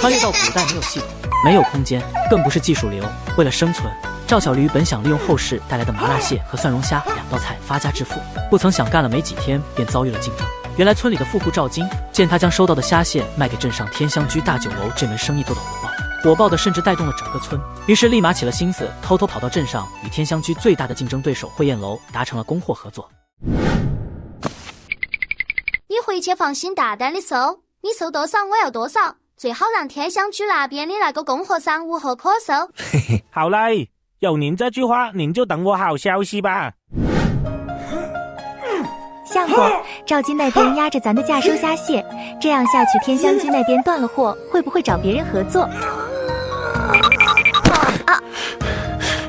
穿越到古代没有系统，没有空间，更不是技术流。为了生存，赵小驴本想利用后世带来的麻辣蟹和蒜蓉虾2道菜发家致富，不曾想干了没几天便遭遇了竞争。原来村里的富户赵金见他将收到的虾蟹卖给镇上天香居大酒楼这门生意做得火爆的甚至带动了整个村，于是立马起了心思，偷偷跑到镇上与天香居最大的竞争对手汇燕楼达成了供货合作。你回去放心大胆的收，你收多少我要多少，最好让天香居那边的那个供货商无货可收。嘿嘿，好嘞，有您这句话，您就等我好消息吧。相公，赵金那边压着咱的价收虾蟹，这样下去天香居那边断了货，会不会找别人合作？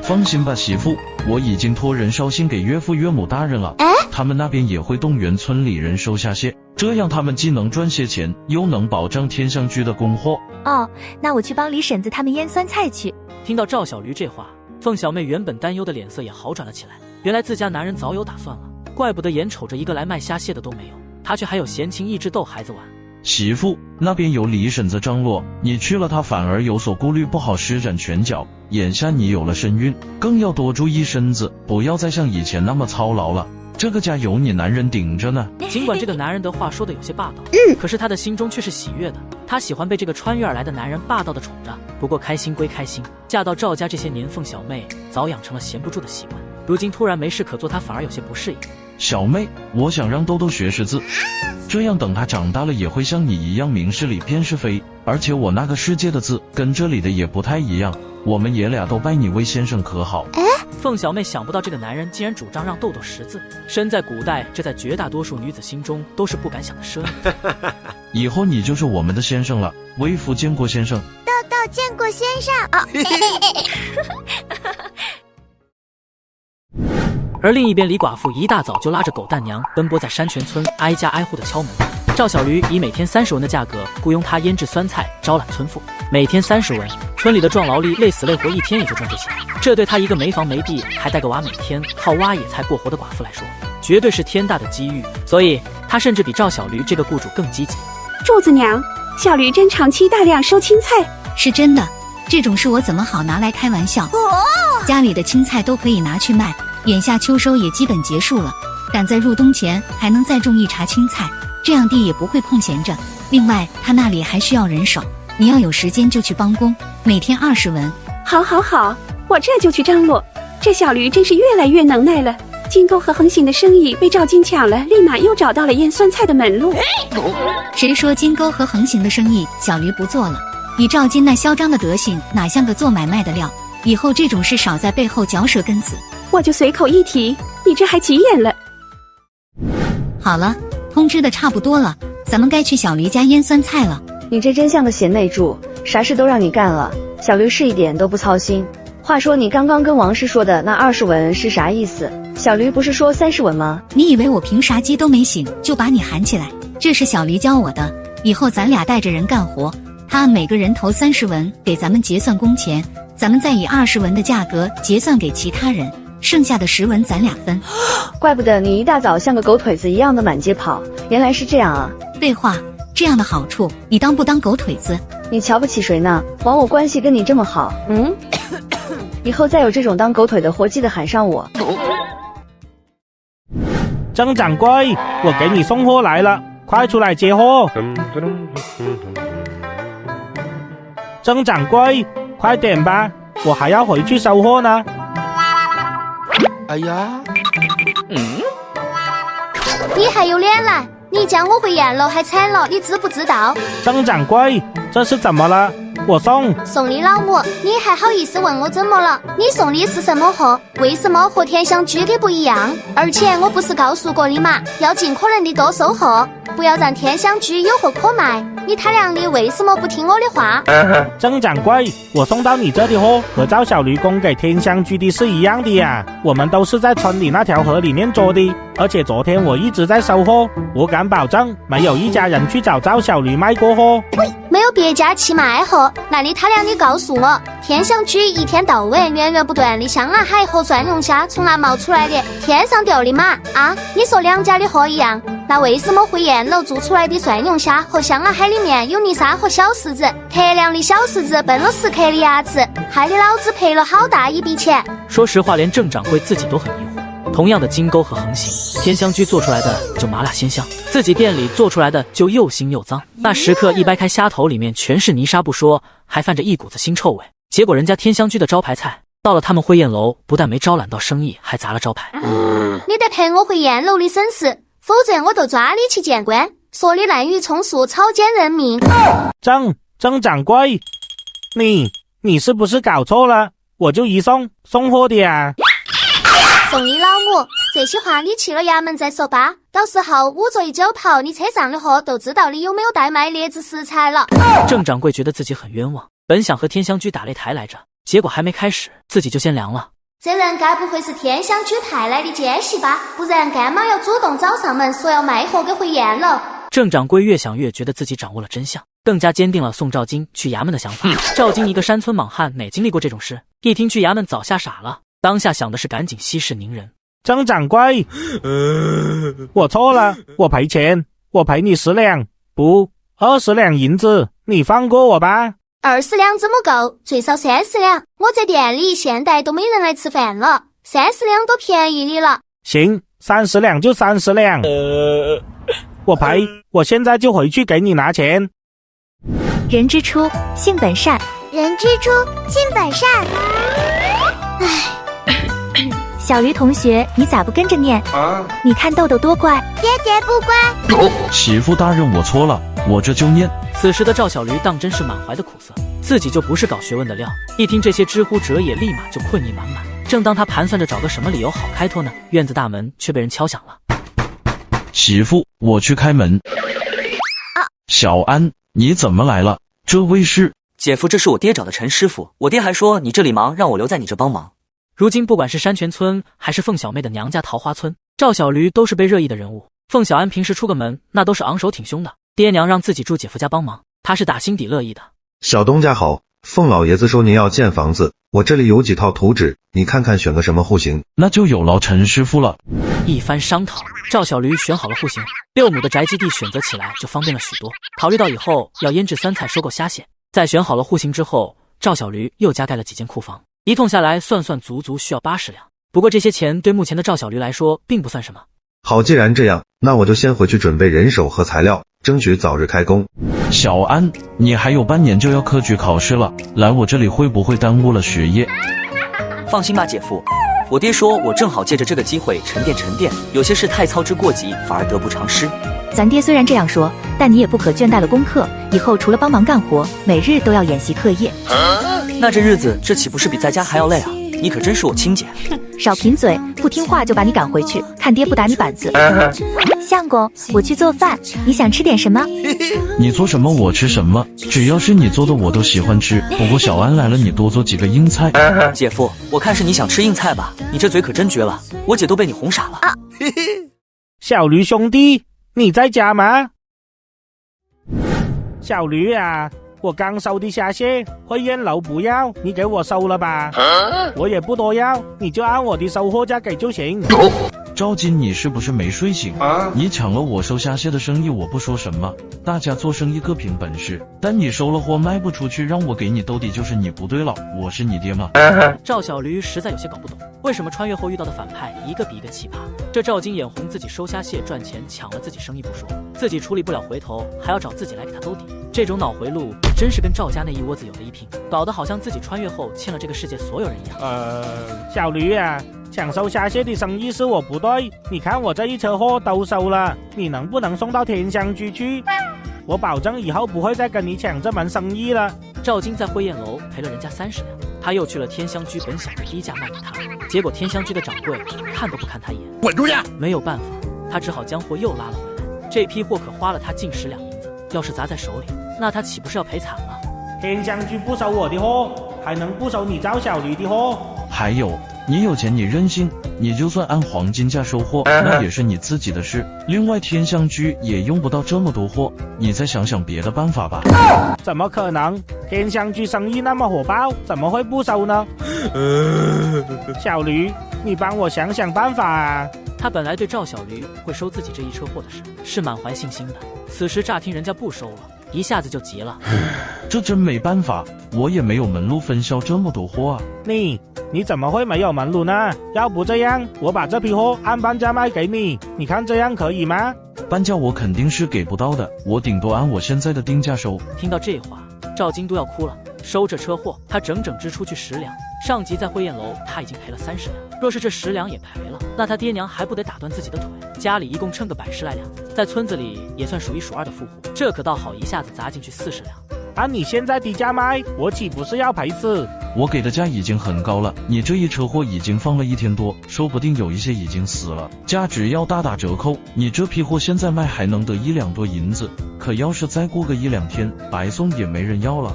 放心吧，媳妇，我已经托人捎信给岳父岳母大人了，他们那边也会动员村里人收虾蟹，这样他们既能赚些钱，又能保障天香居的供货。哦，那我去帮李婶子他们腌酸菜去。听到赵小驴这话，凤小妹原本担忧的脸色也好转了起来，原来自家男人早有打算了，怪不得眼瞅着一个来卖虾蟹的都没有，他却还有闲情逸致逗孩子玩。媳妇，那边有李婶子张罗，你去了他反而有所顾虑，不好施展拳脚。眼下你有了身孕，更要多注意身子，不要再像以前那么操劳了，这个家有你男人顶着呢。尽管这个男人的话说的有些霸道，可是他的心中却是喜悦的，他喜欢被这个穿越而来的男人霸道的宠着。不过开心归开心，嫁到赵家这些年，凤小妹早养成了闲不住的习惯，如今突然没事可做，她反而有些不适应。小妹，我想让豆豆学识字，这样等他长大了也会像你一样明事理辨是非，而且我那个世界的字跟这里的也不太一样，我们爷俩都拜你为先生可好？凤小妹想不到这个男人竟然主张让豆豆识字，身在古代，这在绝大多数女子心中都是不敢想的奢靡。以后你就是我们的先生了，微服见过先生。豆豆见过先生而另一边，李寡妇一大早就拉着狗蛋娘奔波在山泉村，挨家挨户的敲门。赵小驴以每天30文的价格雇佣他腌制酸菜，招揽村妇，每天30文，村里的壮劳力累死累活一天也就赚这些。这对他一个没房没地还带个娃，每天靠挖野菜过活的寡妇来说，绝对是天大的机遇。所以他甚至比赵小驴这个雇主更积极。柱子娘，小驴真长期大量收青菜，是真的，这种事我怎么好拿来开玩笑？家里的青菜都可以拿去卖，眼下秋收也基本结束了，赶在入冬前还能再种1茬青菜，这样地也不会空闲着。另外他那里还需要人手，你要有时间就去帮工，每天20文。好，我这就去张罗。这小驴真是越来越能耐了，金钩和横行的生意被赵金抢了，立马又找到了腌酸菜的门路。谁说金钩和横行的生意小驴不做了？以赵金那嚣张的德行，哪像个做买卖的料？以后这种事少在背后嚼舌根子。我就随口一提，你这还急眼了。好了，通知的差不多了，咱们该去小驴家腌酸菜了。你这真像个贤内助，啥事都让你干了，小驴是一点都不操心。话说你刚刚跟王氏说的那20文是啥意思？小驴不是说30文吗？你以为我凭啥鸡都没醒就把你喊起来？这是小驴教我的，以后咱俩带着人干活，他按每个人投30文给咱们结算工钱，咱们再以20文的价格结算给其他人，剩下的10文咱俩分。怪不得你一大早像个狗腿子一样的满街跑，原来是这样啊。废话，这样的好处你当不当狗腿子？你瞧不起谁呢？枉我关系跟你这么好，以后再有这种当狗腿的活，记得喊上我。曾掌柜，我给你送货来了，快出来接货。曾掌柜，快点吧，我还要回去收货呢。哎呀，你还有脸来？你将我回燕楼还惨了，你知不知道？曾掌柜，这是怎么了？我送你老母，你还好意思问我怎么了？你送的是什么货？为什么和天香居的不一样？而且我不是告诉过你吗？要尽可能的多收货，不要让天香居有货可卖。你他娘的为什么不听我的话？曾掌柜，我送到你这的货和赵小驴供给天香居的是一样的呀，我们都是在村里那条河里面捉的，而且昨天我一直在收货，我敢保证没有一家人去找赵小驴卖过货。喂，没有别家去卖货，那你他娘的告诉我，天香居一天到晚源源不断的香辣海和蒜蓉虾从哪冒出来的？天上掉的马啊？你说两家的货一样，那为什么会燕楼做出来的蒜蓉虾和香辣海里面有泥沙和小石子？特亮的小石子笨了10颗的牙齿，害得老子赔了好大一笔钱。说实话，连郑掌柜自己都很疑惑。同样的金钩和横行，天香居做出来的就麻辣鲜香，自己店里做出来的就又腥又脏。那食客一掰开虾头，里面全是泥沙不说，还泛着一股子腥臭味。结果人家天香居的招牌菜到了他们汇宴楼，不但没招揽到生意，还砸了招牌。你得赔我回宴楼的损失，否则我就抓你去见官，说你滥竽充数，草菅人命。郑掌柜，你是不是搞错了？我就一送货的啊。送你老母，这些话你去了衙门再说吧，到时候5桌1酒袍，你车上的货都知道你有没有带卖劣质食材了。郑掌柜觉得自己很冤枉，本想和天香居打擂台来着，结果还没开始，自己就先凉了。这人该不会是天香居派来的奸细吧？不然干嘛要主动找上门说要卖货给回燕楼？郑掌柜越想越觉得自己掌握了真相，更加坚定了送赵金去衙门的想法。赵金一个山村莽汉，哪经历过这种事？一听去衙门早吓傻了，当下想的是赶紧息事宁人。郑掌柜，我错了，我赔钱，我赔你10两，不，20两银子，你放过我吧。20两怎么够？最少30两。我在店里现在都没人来吃饭了，30两都便宜你了。行，30两就30两。我赔，我现在就回去给你拿钱。人之初，性本善。人之初，性本善。小驴同学，你咋不跟着念？你看豆豆多乖。爹爹不乖。媳妇大人，我错了，我这就念。此时的赵小驴当真是满怀的苦涩，自己就不是搞学问的料。一听这些知乎者也，立马就困意满满。正当他盘算着找个什么理由好开脱呢，院子大门却被人敲响了。媳妇，我去开门。小安，你怎么来了？这位是？姐夫，这是我爹找的陈师傅。我爹还说你这里忙，让我留在你这帮忙。如今不管是山泉村还是凤小妹的娘家桃花村，赵小驴都是被热议的人物。凤小安平时出个门那都是昂首挺胸的，爹娘让自己住姐夫家帮忙，他是打心底乐意的。小东家好，凤老爷子说您要建房子，我这里有几套图纸，你看看选个什么户型。那就有劳陈师傅了。一番商讨，赵小驴选好了户型，6亩的宅基地选择起来就方便了许多。考虑到以后要腌制酸菜收购虾蟹，在选好了户型之后，赵小驴又加盖了几间库房，一通下来算足足需要80两。不过这些钱对目前的赵小驴来说并不算什么。好，既然这样，那我就先回去准备人手和材料，争取早日开工。小安，你还有半年就要科举考试了，来我这里会不会耽误了学业？放心吧，姐夫，我爹说我正好借着这个机会沉淀，有些事太操之过急，反而得不偿失。咱爹虽然这样说，但你也不可倦怠了功课，以后除了帮忙干活，每日都要演习课业。那这日子，这岂不是比在家还要累啊？你可真是我亲姐。少贫嘴，不听话就把你赶回去，看爹不打你板子。相公，我去做饭，你想吃点什么？你做什么我吃什么，只要是你做的我都喜欢吃。不过小安来了，你多做几个硬菜。姐夫，我看是你想吃硬菜吧？你这嘴可真绝了，我姐都被你哄傻了。小驴兄弟，你在家吗？小驴啊，我刚收的虾蟹，汇宴楼不要，你给我收了吧。我也不多要，你就按我的收货价给就行。赵金，你是不是没睡醒？你抢了我收虾蟹的生意，我不说什么，大家做生意各凭本事。但你收了货卖不出去，让我给你兜底，就是你不对了。我是你爹吗？赵小驴实在有些搞不懂，为什么穿越后遇到的反派一个比一个奇葩？这赵金眼红自己收虾蟹赚钱，抢了自己生意不说，自己处理不了回头，还要找自己来给他兜底。这种脑回路真是跟赵家那一窝子有的一拼，搞得好像自己穿越后欠了这个世界所有人一样。小驴啊，抢收虾蟹的生意是我不对，你看我这一车货都收了，你能不能送到天香居去？我保证以后不会再跟你抢这门生意了。赵金在汇宴楼赔了人家30两，他又去了天香居，本想着低价卖给他，结果天香居的掌柜看都不看他一眼，滚出去！没有办法，他只好将货又拉了回来。这批货可花了他近10两银子，要是砸在手里，那他岂不是要赔惨了？天香居不收我的货，还能不收你赵小驴的货？还有，你有钱你任性，你就算按黄金价收货，那也是你自己的事。另外天香居也用不到这么多货，你再想想别的办法吧。怎么可能？天香居生意那么火爆，怎么会不收呢？小驴，你帮我想想办法啊！他本来对赵小驴会收自己这一车货的事是满怀信心的，此时乍听人家不收了，一下子就急了。这真没办法，我也没有门路分销这么多货啊。你怎么会没有门路呢？要不这样，我把这批货按半价卖给你，你看这样可以吗？半价我肯定是给不到的，我顶多按我现在的定价收。听到这话，赵京都要哭了。收这车货，他整整支出去10两，上集在汇宴楼他已经赔了30两，若是这10两也赔了，那他爹娘还不得打断自己的腿？家里一共称个110来两，在村子里也算数一数二的富户，这可倒好，一下子砸进去40两。按你现在低价卖，我岂不是要赔死？我给的价已经很高了，你这一车货已经放了1天多，说不定有一些已经死了，价值要大打折扣。你这批货现在卖还能得1两多银子，可要是再过个1、2天，白送也没人要了。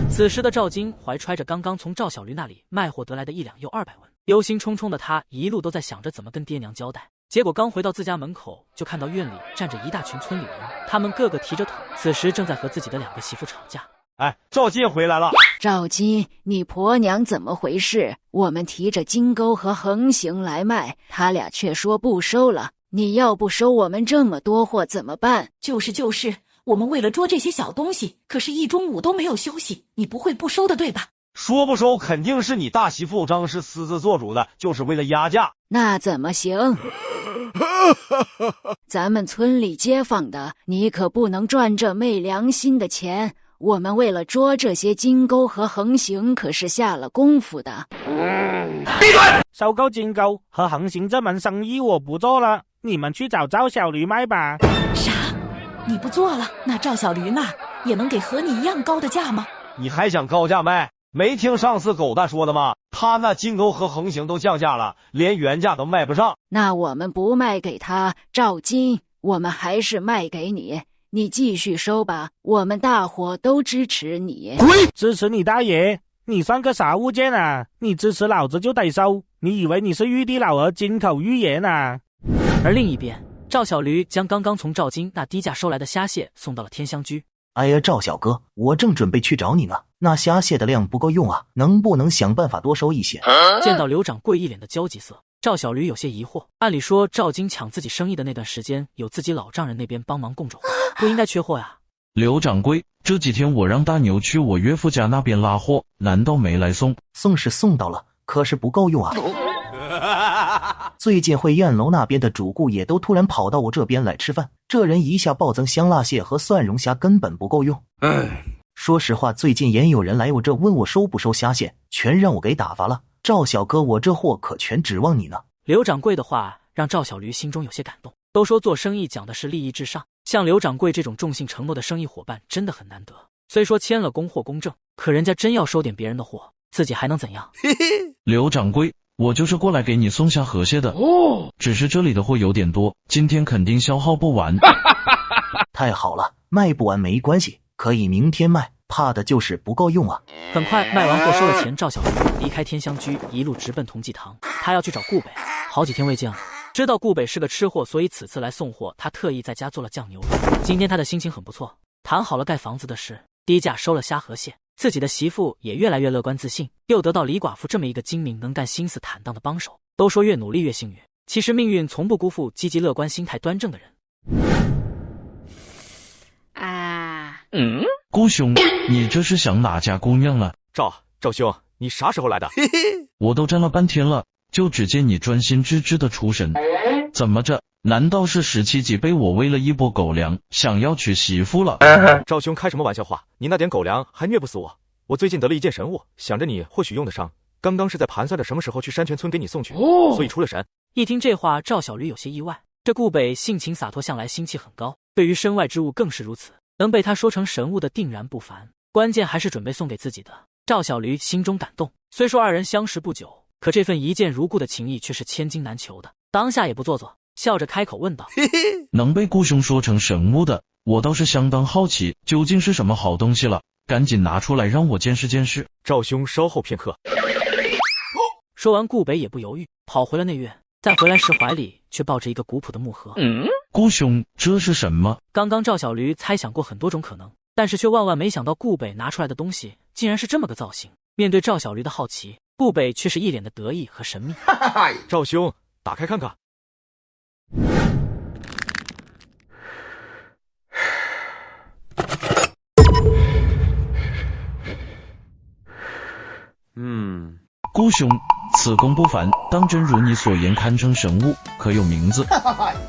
此时的赵京怀揣着刚刚从赵小驴那里卖货得来的1两又200文，忧心忡忡的他一路都在想着怎么跟爹娘交代。结果刚回到自家门口，就看到院里站着一大群村里人，他们个个提着桶，此时正在和自己的2个媳妇吵架。哎，赵金回来了。赵金，你婆娘怎么回事？我们提着金钩和横行来卖，他俩却说不收了。你要不收我们这么多货怎么办？就是，我们为了捉这些小东西，可是1中午都没有休息，你不会不收的对吧？说不收肯定是你大媳妇张氏私自做主的，就是为了压价。那怎么行？咱们村里街坊的，你可不能赚这昧良心的钱。我们为了捉这些金钩和横行可是下了功夫的。闭嘴！收购金钩和横行这门生意我不做了，你们去找赵小驴卖吧。啥？你不做了，那赵小驴呢？也能给和你一样高的价吗？你还想高价卖？没听上次狗蛋说的吗？他那金钩和横行都降价了，连原价都卖不上。那我们不卖给他，赵金，我们还是卖给你，你继续收吧，我们大伙都支持你。滚！支持你大爷！你算个啥物件啊？你支持老子就得收，你以为你是玉帝老儿金口玉言啊？而另一边，赵小驴将刚刚从赵金那低价收来的虾蟹送到了天香居。哎呀，赵小哥，我正准备去找你呢，那虾蟹的量不够用啊，能不能想办法多收一些？见到刘掌柜一脸的焦急色，赵小驴有些疑惑。按理说赵金抢自己生意的那段时间，有自己老丈人那边帮忙供着货，不应该缺货呀。刘掌柜，这几天我让大牛去我岳父家那边拉货，难道没来送？送是送到了，可是不够用啊。最近汇宴楼那边的主顾也都突然跑到我这边来吃饭，这人一下暴增香辣蟹和蒜蓉虾根本不够用。说实话，最近也有人来我这问我收不收虾蟹，全让我给打发了。赵小哥，我这货可全指望你呢。刘掌柜的话让赵小驴心中有些感动。都说做生意讲的是利益至上，像刘掌柜这种重信承诺的生意伙伴真的很难得。虽说签了供货公证，可人家真要收点别人的货，自己还能怎样？刘掌柜，我就是过来给你送下河蟹的，只是这里的货有点多，今天肯定消耗不完。太好了，卖不完没关系，可以明天卖，怕的就是不够用啊。很快卖完货收了钱，赵小驴离开天香居，一路直奔同济堂。他要去找顾北，好几天未见了。知道顾北是个吃货，所以此次来送货，他特意在家做了酱牛肉。今天他的心情很不错，谈好了盖房子的事，低价收了虾河蟹，自己的媳妇也越来越乐观自信，又得到李寡妇这么一个精明能干、心思坦荡的帮手。都说越努力越幸运，其实命运从不辜负积极乐观、心态端正的人。顾兄，你这是想哪家姑娘了？赵兄，你啥时候来的？我都站了半天了，就只见你专心致志的出神，怎么着？难道是17级被我喂了一波狗粮，想要娶媳妇了？赵兄开什么玩笑话？你那点狗粮还虐不死我。我最近得了一件神物，想着你或许用得上，刚刚是在盘算着什么时候去山泉村给你送去，所以出了神。一听这话，赵小驴有些意外。这顾北性情洒脱，向来心气很高，对于身外之物更是如此，能被他说成神物的定然不凡，关键还是准备送给自己的。赵小驴心中感动，虽说二人相识不久，可这份一见如故的情谊却是千金难求的。当下也不做作，笑着开口问道：能被顾兄说成神物的，我倒是相当好奇，究竟是什么好东西了？赶紧拿出来让我见识见识。赵兄稍后片刻。说完，顾北也不犹豫，跑回了内院。再回来时，怀里却抱着一个古朴的木盒。顾兄，这是什么？刚刚赵小驴猜想过很多种可能，但是却万万没想到顾北拿出来的东西竟然是这么个造型。面对赵小驴的好奇，顾北却是一脸的得意和神秘。赵兄，打开看看。顾兄，此弓不凡，当真如你所言，堪称神物，可有名字？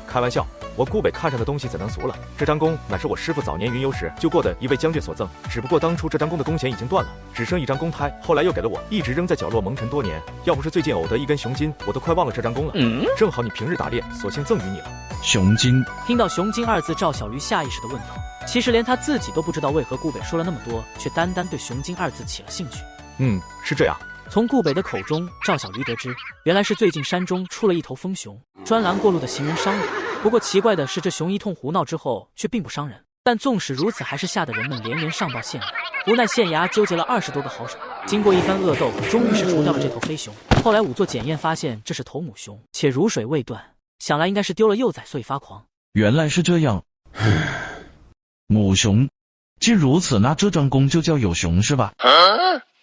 开玩笑，我顾北看上的东西怎能俗了？这张弓乃是我师父早年云游时救过的一位将军所赠，只不过当初这张弓的弓弦已经断了，只剩一张弓胎，后来又给了我，一直扔在角落蒙尘多年。要不是最近偶得一根雄金，我都快忘了这张弓了。正好你平日打猎，索性赠予你了。雄金。听到雄金二字，赵小驴下意识的问道。其实连他自己都不知道为何顾北说了那么多，却单单对雄金二字起了兴趣。是这样。从顾北的口中，赵小驴得知，原来是最近山中出了一头疯熊，专拦过路的行人伤人。不过奇怪的是，这熊一通胡闹之后，却并不伤人。但纵使如此，还是吓得人们连连上报县衙。无奈县衙纠结了20多个好手，经过一番恶斗，终于是除掉了这头飞熊。后来仵作检验发现，这是头母熊，且乳水未断，想来应该是丢了幼崽，所以发狂。原来是这样。母熊，既如此，那这张弓就叫有熊是吧？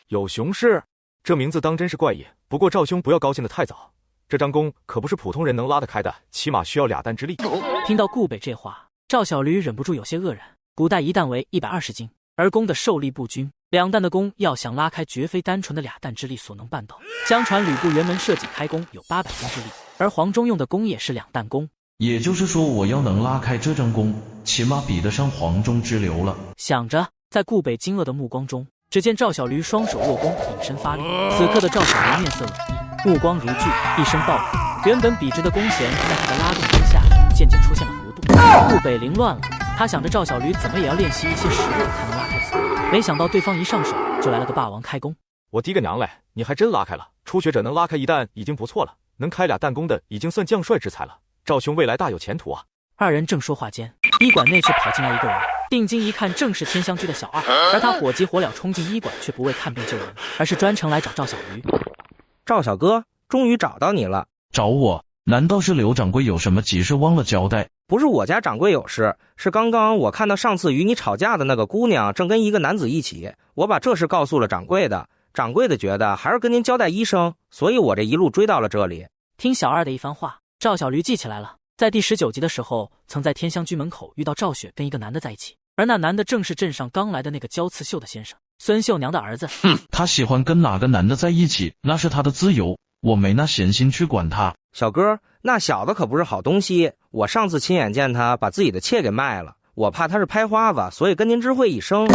有熊氏，这名字当真是怪异。不过赵兄不要高兴得太早，这张弓可不是普通人能拉得开的，起码需要2担之力。听到顾北这话，赵小驴忍不住有些愕然。古代1担为120斤，而弓的受力不均，2担的弓要想拉开，绝非单纯的2担之力所能办到。相传吕布辕门射戟开弓有800斤之力，而黄忠用的弓也是2担弓。也就是说，我要能拉开这张弓，起码比得上黄忠之流了。想着，在顾北惊愕的目光中，只见赵小驴双手握弓，隐身发力。此刻的赵小驴面色冷厉，目光如炬，一声爆喊。原本笔直的弓弦在他的拉动之下，渐渐出现了弧度。顾北凌乱了，他想着赵小驴怎么也要练习一些实物才能拉开此弓，没想到对方一上手就来了个霸王开弓。我滴个娘嘞，你还真拉开了！初学者能拉开1担已经不错了，能开2担弓的已经算将帅之才了。赵兄未来大有前途啊！二人正说话间，医馆内却跑进来一个人。定睛一看，正是天香居的小二。而他火急火燎冲进医馆，却不为看病救人，而是专程来找赵小驴。赵小哥，终于找到你了。找我？难道是刘掌柜有什么急事忘了交代？不是我家掌柜有事，是刚刚我看到上次与你吵架的那个姑娘正跟一个男子一起，我把这事告诉了掌柜的。掌柜的觉得还是跟您交代一声，所以我这一路追到了这里。听小二的一番话，赵小驴记起来了，在第19集的时候，曾在天香居门口遇到赵雪跟一个男的在一起，而那男的正是镇上刚来的那个焦刺绣的先生，孙秀娘的儿子。他喜欢跟哪个男的在一起，那是他的自由，我没那闲心去管他。小哥，那小子可不是好东西，我上次亲眼见他把自己的妾给卖了，我怕他是拍花子，所以跟您知会一声。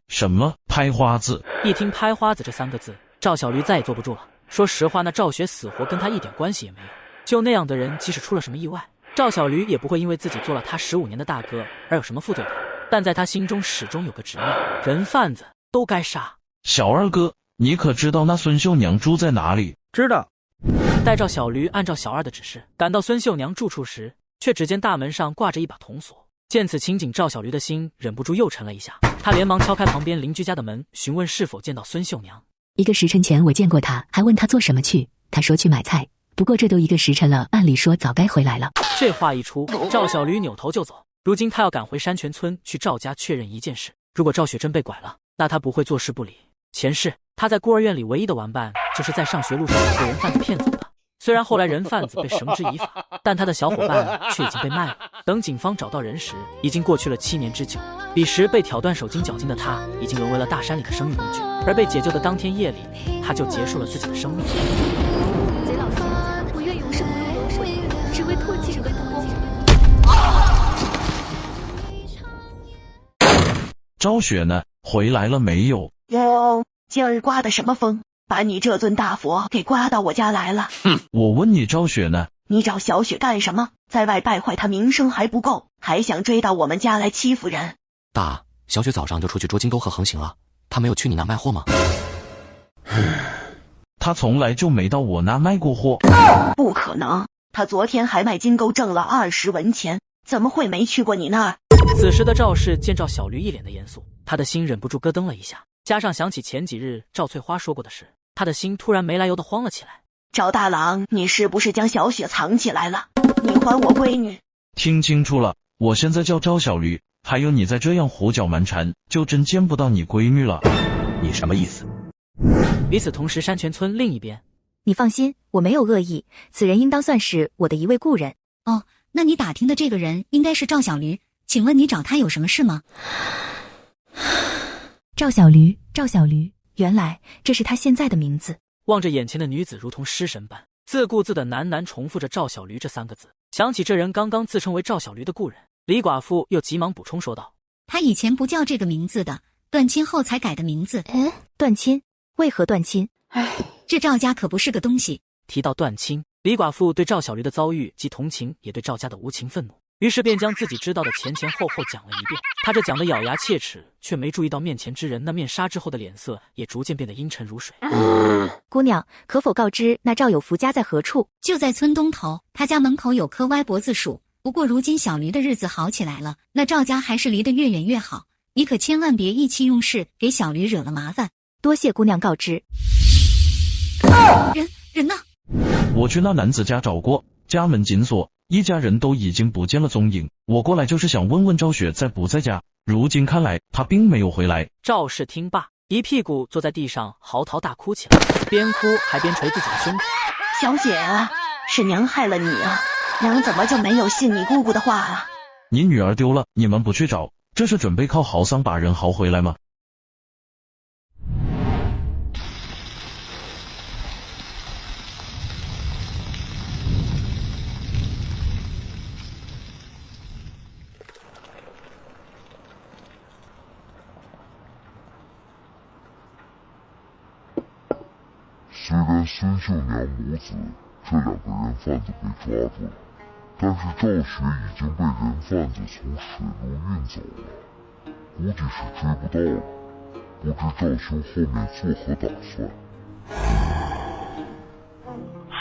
什么拍花子？一听拍花子这3个字，赵小驴再也坐不住了。说实话，那赵雪死活跟他一点关系也没有，就那样的人，即使出了什么意外，赵小驴也不会因为自己做了他15年的大哥而有什么负罪感。但在他心中始终有个执念，人贩子都该杀。小二哥，你可知道那孙秀娘住在哪里？知道。待赵小驴按照小二的指示赶到孙秀娘住处时，却只见大门上挂着一把铜锁。见此情景，赵小驴的心忍不住又沉了一下。他连忙敲开旁边邻居家的门，询问是否见到孙秀娘。1个时辰前我见过他，还问他做什么去，他说去买菜，不过这都1个时辰了，按理说早该回来了。这话一出，赵小驴扭头就走。如今他要赶回山泉村去赵家确认一件事，如果赵雪真被拐了，那他不会坐视不理。前世他在孤儿院里唯一的玩伴，就是在上学路上被人贩子骗走的。虽然后来人贩子被绳之以法，但他的小伙伴却已经被卖了。等警方找到人时，已经过去了7年之久。彼时被挑断手筋脚筋的他，已经沦为了大山里的生育工具。而被解救的当天夜里，他就结束了自己的生命。贼老骗子，我愿用生命夺水，只为唾弃，只为不公。赵雪呢？回来了没有？哟，今儿刮的什么风，把你这尊大佛给刮到我家来了？我问你，赵雪呢？你找小雪干什么？在外败坏她名声还不够，还想追到我们家来欺负人？大，小雪早上就出去捉金钩和横行了，她没有去你那卖货吗？她从来就没到我那卖过货。不可能，她昨天还卖金钩挣了20文钱，怎么会没去过你那儿？此时的赵氏见赵小驴一脸的严肃，他的心忍不住咯噔了一下，加上想起前几日赵翠花说过的事，他的心突然没来由的慌了起来。赵大郎，你是不是将小雪藏起来了？你还我闺女！听清楚了，我现在叫赵小驴，还有你再这样胡搅蛮缠，就真见不到你闺女了。你什么意思？与此同时，山泉村另一边，你放心，我没有恶意，此人应当算是我的一位故人。哦，那你打听的这个人应该是赵小驴，请问你找他有什么事吗？赵小驴，赵小驴，原来这是他现在的名字。望着眼前的女子如同失神般，自顾自地喃喃重复着赵小驴这3个字。想起这人刚刚自称为赵小驴的故人，李寡妇又急忙补充说道：他以前不叫这个名字的，断亲后才改的名字。断亲？为何断亲？这赵家可不是个东西。提到断亲，李寡妇对赵小驴的遭遇既同情，也对赵家的无情愤怒，于是便将自己知道的前前后后讲了一遍。他这讲得咬牙切齿，却没注意到面前之人那面纱之后的脸色也逐渐变得阴沉如水。姑娘，可否告知那赵有福家在何处？就在村东头，他家门口有棵歪脖子树。不过如今小驴的日子好起来了，那赵家还是离得越远越好。你可千万别意气用事，给小驴惹了麻烦。多谢姑娘告知。人呢？我去那男子家找过，家门紧锁，一家人都已经不见了踪影。我过来就是想问问赵雪在不在家，如今看来她并没有回来。赵氏听罢，一屁股坐在地上嚎啕大哭起来，边哭还边捶自己的胸口。小姐啊，是娘害了你啊，娘怎么就没有信你姑姑的话啊？你女儿丢了，你们不去找，这是准备靠嚎丧把人嚎回来吗？虽然孙秀娘母子这2个人贩子被抓住了，但是赵雪已经被人贩子从水路运走了，估计是追不到了。不知赵兄后面作何打算？时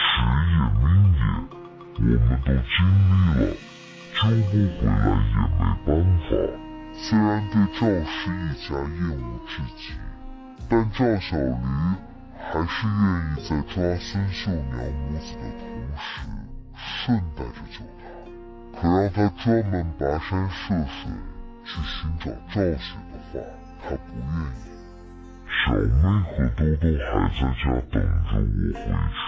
也命也，我们都尽力了，救不回来也没办法。虽然对赵氏一家厌恶至极，但赵小驴还是愿意在抓孙秀娘母子的同时，顺带着救她。可让他专门跋山涉水去寻找赵雪的话，他不愿意。小妹和兜兜还在家等着我回去，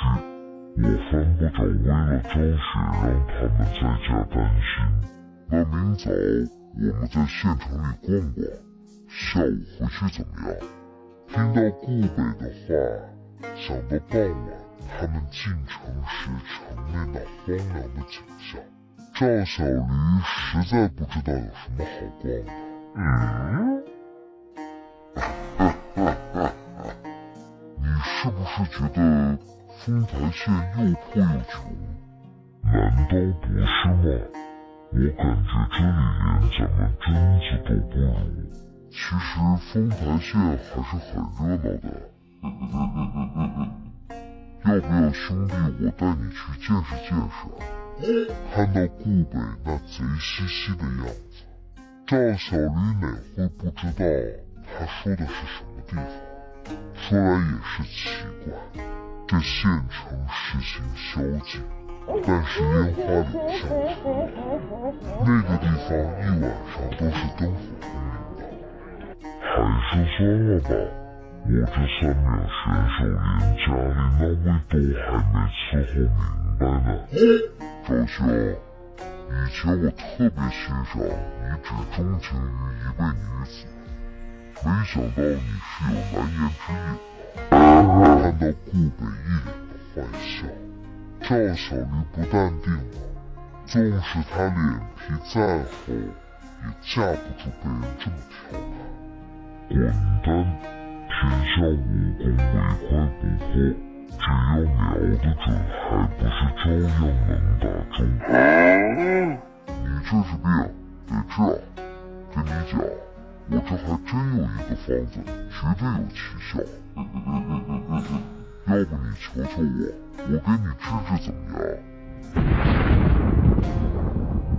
我犯不着为了赵雪让他们在家担心。那明早我们在县城里逛逛，下午回去怎么样？听到顾北的话，想到傍晚他们进城时城内那荒凉的景象，赵小驴实在不知道有什么好逛的。你是不是觉得丰台县又破又穷？难道不是吗？我感觉这里连咱们镇子都不如。其实丰台县还是很热闹的。要不要兄弟我带你去见识见识？看到顾北那贼兮兮的样子，赵小驴哪会不知道他说的是什么地方？说来也是奇怪，这县城实行宵禁，但是烟花柳巷城那个地方一晚上都是灯火通明的。还是算了吧，我这3名选手连家里那位都还没伺候明白呢。赵兄，以前我特别欣赏你只钟情于一位女子，没想到你是有难言之隐的。看到顾北一脸的坏笑，赵小驴不淡定了。纵使他脸皮再厚，也架不住被人这么调侃。滚蛋！天下武功唯快不破，只要瞄得准，还不是照样能打中？你这是病，得治。跟你讲，我这还真有一个方子，绝对有奇效。要不你求求我，我给你治治怎么样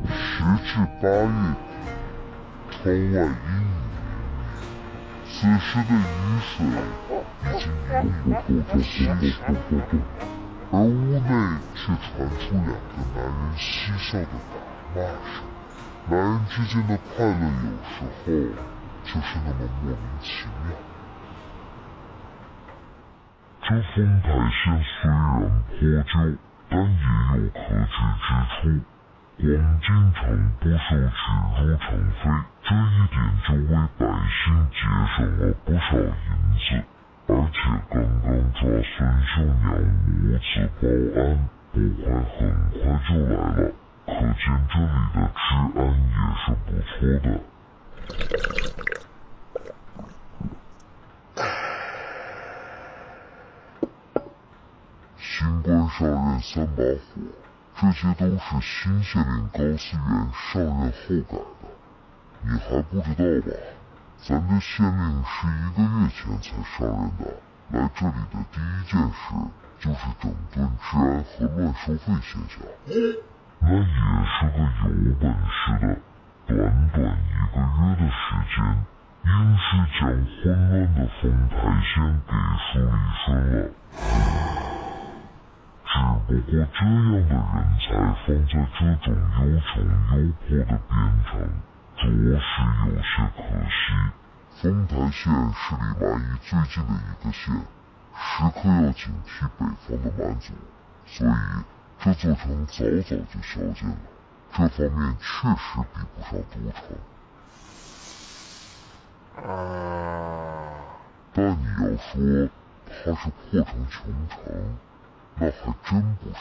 ？10至8月底，窗外阴雨绵绵，此时的雨水已经隐隐透着稀疏。而屋内却传出2个男人嬉笑的打骂声。男人之间的快乐有时候就是那么莫名其妙。这丰台县虽然破旧，但也有可取之处。光进城不收取入城费，这一点就为百姓节省了不少银子。而且刚刚抓孙秀娘母子报案，捕快很快就来了，可见这里的治安也是不错的。新官上任3把火，这些都是新县令高思源上任后改的，你还不知道吧？咱的县令是1个月前才上任的，来这里的第一件事就是整顿治安和乱收费现象。那也是个有本事的，短短1个月的时间，硬是将混乱的丰台县给梳理顺了。只不过这样的人才放在这种又穷又破的边城，着实有些可惜。丰台县是离蛮夷最近的1个县，时刻要警惕北方的蛮族，所以这座城早早就消建了，这方面确实比不上都城。但你要说它是破城穷城，那还真不是。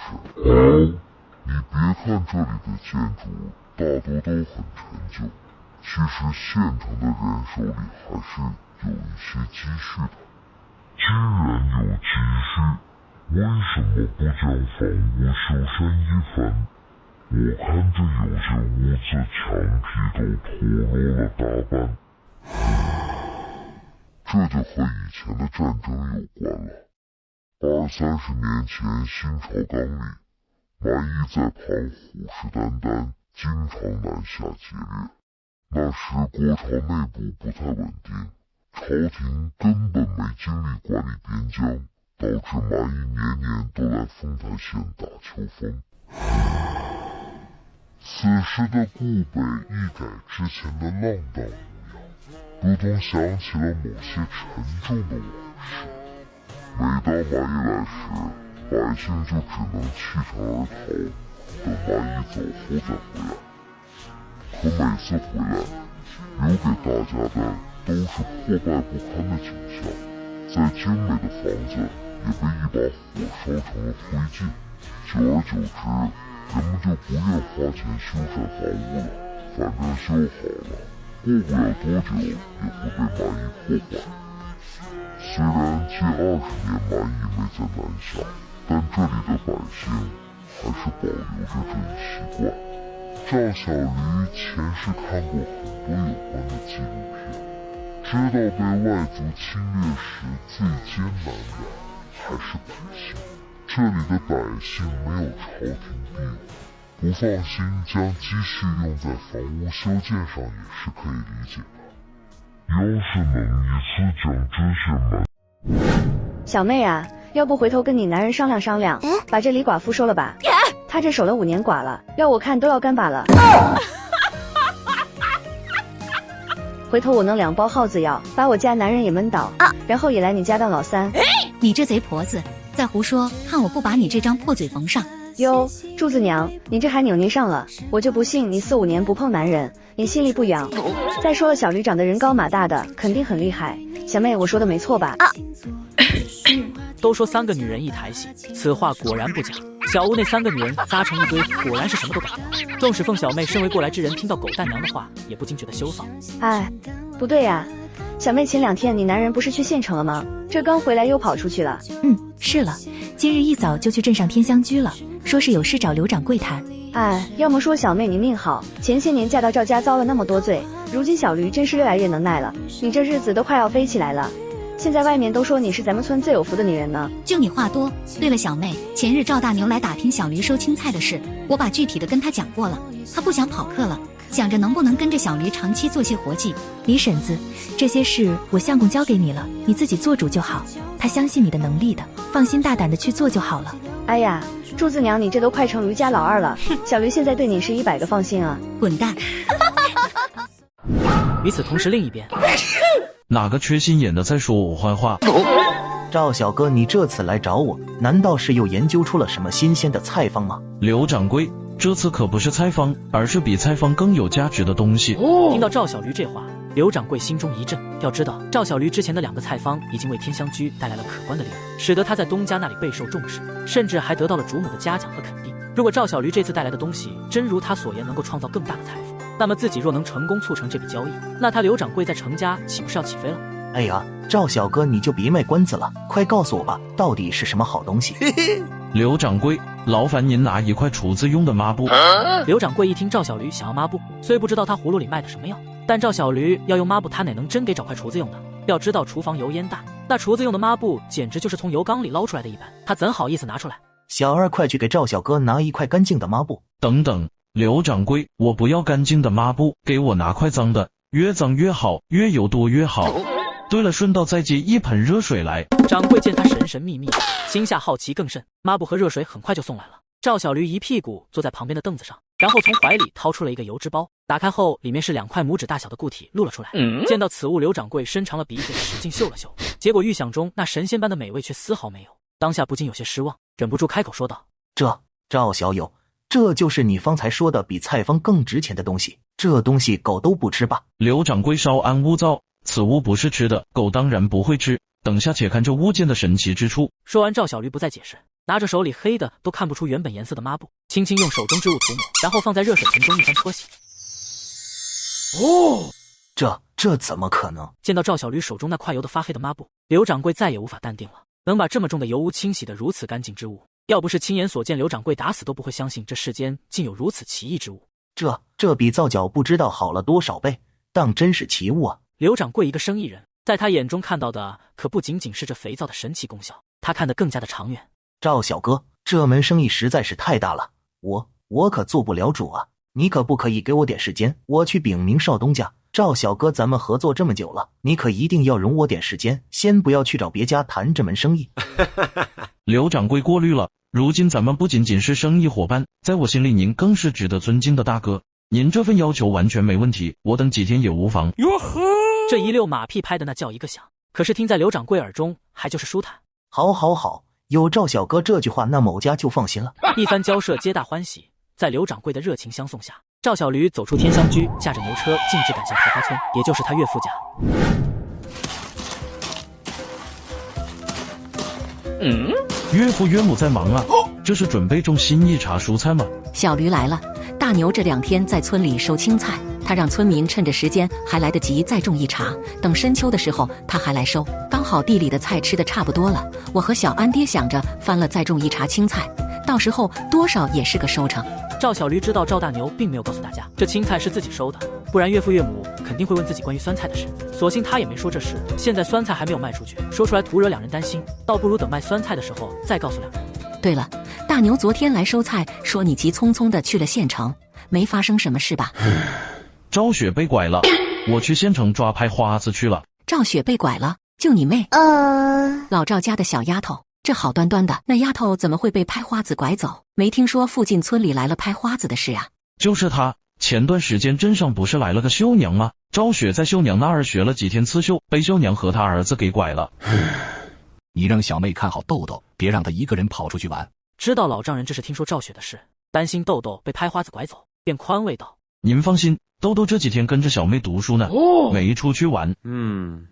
你别看这里的建筑大多都很陈旧，其实县城的人手里还是有一些积蓄的。既然有积蓄，为什么不将房屋修缮一番？我看这有些屋子墙皮都脱落了大半。这就和以前的战争有关了。20-30年前新朝刚立，蛮夷在旁虎视眈眈，经常南下劫掠。那时国朝内部不太稳定，朝廷根本没精力管理边疆，导致蛮夷年年都来丰台县打秋风。此时的顾北一改之前的浪荡模样，如同想起了某些沉重的往事。每当蛮夷来时，百姓就只能弃城而逃，等蛮夷走后再回来。可每次回来，留给大家的都是破败不堪的景象，再精美的房子也被一把火烧成了灰烬。久而久之，人们就不愿花钱修缮房屋了，反正修好了，过不了多久也会被蛮夷破坏。虽然近20年蛮夷没再南下，但这里的百姓还是保留着这一习惯。赵小驴前世看过很多有关的纪录片，知道被外族侵略时最艰难的还是百姓。这里的百姓没有朝廷庇护，不放心将积蓄用在房屋修建上也是可以理解的。要是能一次将这些小妹啊，要不回头跟你男人商量商量，把这李寡妇收了吧。他这守了5年寡了，要我看都要干巴了。回头我弄2包耗子药，把我家男人也闷倒，然后也来你家当老三。你这贼婆子，再胡说，看我不把你这张破嘴缝上！哟，柱子娘，你这还扭捏上了，我就不信你4-5年不碰男人，你心里不痒。再说了，小驴长得人高马大的，肯定很厉害。小妹，我说的没错吧？都说3个女人一台戏，此话果然不假。小屋那3个女人扎成一堆，果然是什么都敢聊。纵使凤小妹身为过来之人，听到狗蛋娘的话，也不禁觉得羞臊。哎，不对呀，小妹前2天你男人不是去县城了吗？这刚回来又跑出去了。是了，今日一早就去镇上天香居了，说是有事找刘掌柜谈。哎，要么说小妹你命好，前些年嫁到赵家遭了那么多罪，如今小驴真是越来越能耐了，你这日子都快要飞起来了。现在外面都说你是咱们村最有福的女人呢。就你话多。对了，小妹，前日赵大牛来打听小驴收青菜的事，我把具体的跟他讲过了，他不想跑客了，想着能不能跟着小驴长期做些活计。李婶子，这些事我相公交给你了，你自己做主就好，他相信你的能力的，放心大胆的去做就好了。哎呀，柱子娘，你这都快成驴家老二了，小驴现在对你是100个放心啊！滚蛋！与此同时，另一边，哪个缺心眼的在说我坏话？赵小哥，你这次来找我，难道是又研究出了什么新鲜的菜方吗？刘掌柜，这次可不是菜方，而是比菜方更有价值的东西。听到赵小驴这话，刘掌柜心中一震。要知道，赵小驴之前的2个菜方已经为天香居带来了可观的利润，使得他在东家那里备受重视，甚至还得到了主母的嘉奖和肯定。如果赵小驴这次带来的东西真如他所言能够创造更大的财富，那么自己若能成功促成这笔交易，那他刘掌柜在程家岂不是要起飞了？哎呀，赵小哥，你就别卖关子了，快告诉我吧，到底是什么好东西？刘掌柜，劳烦您拿一块厨子用的抹布。刘掌柜一听赵小驴想要抹布，虽不知道他葫芦里卖的什么药，但赵小驴要用抹布，他哪能真给找块厨子用的？要知道厨房油烟大，那厨子用的抹布简直就是从油缸里捞出来的一般，他怎好意思拿出来？小二，快去给赵小哥拿一块干净的抹布。等等，刘掌柜，我不要干净的抹布，给我拿块脏的，越脏越好，越油多越好。对了，顺道再接一盆热水来。掌柜见他神神秘秘，心下好奇更甚，抹布和热水很快就送来了。赵小驴一屁股坐在旁边的凳子上，然后从怀里掏出了一个油脂包，打开后里面是2块拇指大小的固体露了出来。见到此物，刘掌柜伸长了鼻子使劲嗅了嗅，结果预想中那神仙般的美味却丝毫没有，当下不禁有些失望，忍不住开口说道：赵小友，这就是你方才说的比菜方更值钱的东西，这东西狗都不吃吧？刘掌柜稍安勿躁，此物不是吃的，狗当然不会吃，等下且看这物件的神奇之处。说完，赵小驴不再解释，拿着手里黑的都看不出原本颜色的抹布，轻轻用手中之物涂抹，然后放在热水盆中一番搓洗。这怎么可能？见到赵小驴手中那块油的发黑的抹布，刘掌柜再也无法淡定了。能把这么重的油污清洗得如此干净之物，要不是亲眼所见，刘掌柜打死都不会相信这世间竟有如此奇异之物。这比皂角不知道好了多少倍，当真是奇物啊！刘掌柜一个生意人，在他眼中看到的可不仅仅是这肥皂的神奇功效，他看得更加的长远。赵小哥，这门生意实在是太大了，我可做不了主啊！你可不可以给我点时间，我去禀明少东家。赵小哥，咱们合作这么久了，你可一定要容我点时间，先不要去找别家谈这门生意。刘掌柜过滤了，如今咱们不仅仅是生意伙伴，在我心里您更是值得尊敬的大哥。您这份要求完全没问题，我等几天也无妨。哟呵，这一溜马屁拍的那叫一个响，可是听在刘掌柜耳中还就是舒坦。好，有赵小哥这句话，那某家就放心了。一番交涉皆大欢喜，在刘掌柜的热情相送下，赵小驴走出天香居，驾着牛车径直赶向桃花村，也就是他岳父家。岳父岳母在忙啊，这是准备种新一茬蔬菜吗？小驴来了，大牛这2天在村里收青菜，他让村民趁着时间还来得及再种一茬，等深秋的时候他还来收，刚好地里的菜吃的差不多了。我和小安爹想着翻了再种一茬青菜，到时候多少也是个收成。赵小驴知道赵大牛并没有告诉大家这青菜是自己收的，不然岳父岳母肯定会问自己关于酸菜的事，所幸他也没说这事。现在酸菜还没有卖出去，说出来徒惹2人担心，倒不如等卖酸菜的时候再告诉2人。对了，大牛昨天来收菜，说你急匆匆的去了县城，没发生什么事吧？赵雪被拐了，我去县城抓拍花子去了。赵雪被拐了？就你妹！老赵家的小丫头，这好端端的，那丫头怎么会被拍花子拐走？没听说附近村里来了拍花子的事啊？就是她，前段时间镇上不是来了个绣娘吗？赵雪在绣娘那儿学了几天刺绣，被绣娘和她儿子给拐了。你让小妹看好豆豆，别让她一个人跑出去玩。知道老丈人这是听说赵雪的事，担心豆豆被拍花子拐走，便宽慰道：您放心，豆豆这几天跟着小妹读书呢，没出去玩。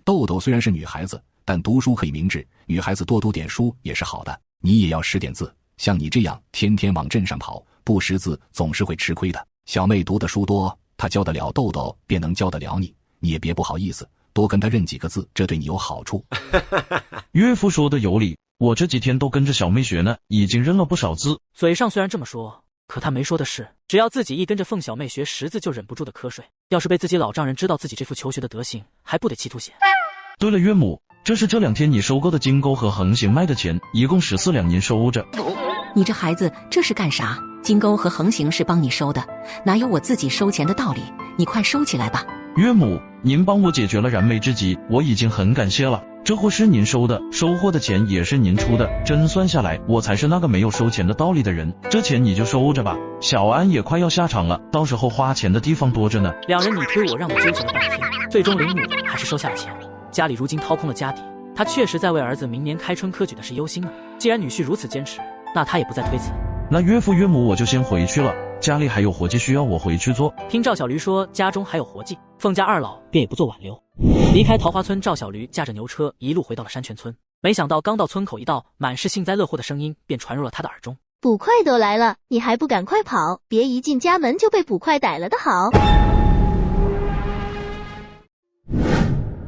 豆豆虽然是女孩子，但读书可以明智，女孩子多读点书也是好的。你也要识点字，像你这样天天往镇上跑，不识字总是会吃亏的。小妹读的书多，她教得了豆豆，便能教得了你，你也别不好意思，多跟她认几个字，这对你有好处。岳父说的有理，我这几天都跟着小妹学呢，已经认了不少字。嘴上虽然这么说，可他没说的是，只要自己一跟着凤小妹学识字，就忍不住的瞌睡。要是被自己老丈人知道自己这副求学的德行，还不得气吐血。对了，岳母，这是这2天你收购的金钩和横行卖的钱，一共14两，您收着。你这孩子这是干啥？金钩和横行是帮你收的，哪有我自己收钱的道理？你快收起来吧。岳母，您帮我解决了燃眉之急，我已经很感谢了。这货是您收的，收货的钱也是您出的，真算下来，我才是那个没有收钱的道理的人。这钱你就收着吧。小安也快要下场了，到时候花钱的地方多着呢。两人你推我让的纠结了半天，最终林母还是收下了钱。家里如今掏空了家底，他确实在为儿子明年开春科举的事忧心呢。既然女婿如此坚持，那他也不再推辞。那岳父岳母我就先回去了，家里还有活计需要我回去做。听赵小驴说家中还有活计，凤家二老便也不做挽留。离开桃花村，赵小驴驾着牛车一路回到了山泉村。没想到刚到村口一到，满是幸灾乐祸的声音便传入了他的耳中。捕快都来了，你还不赶快跑，别一进家门就被捕快逮了的好。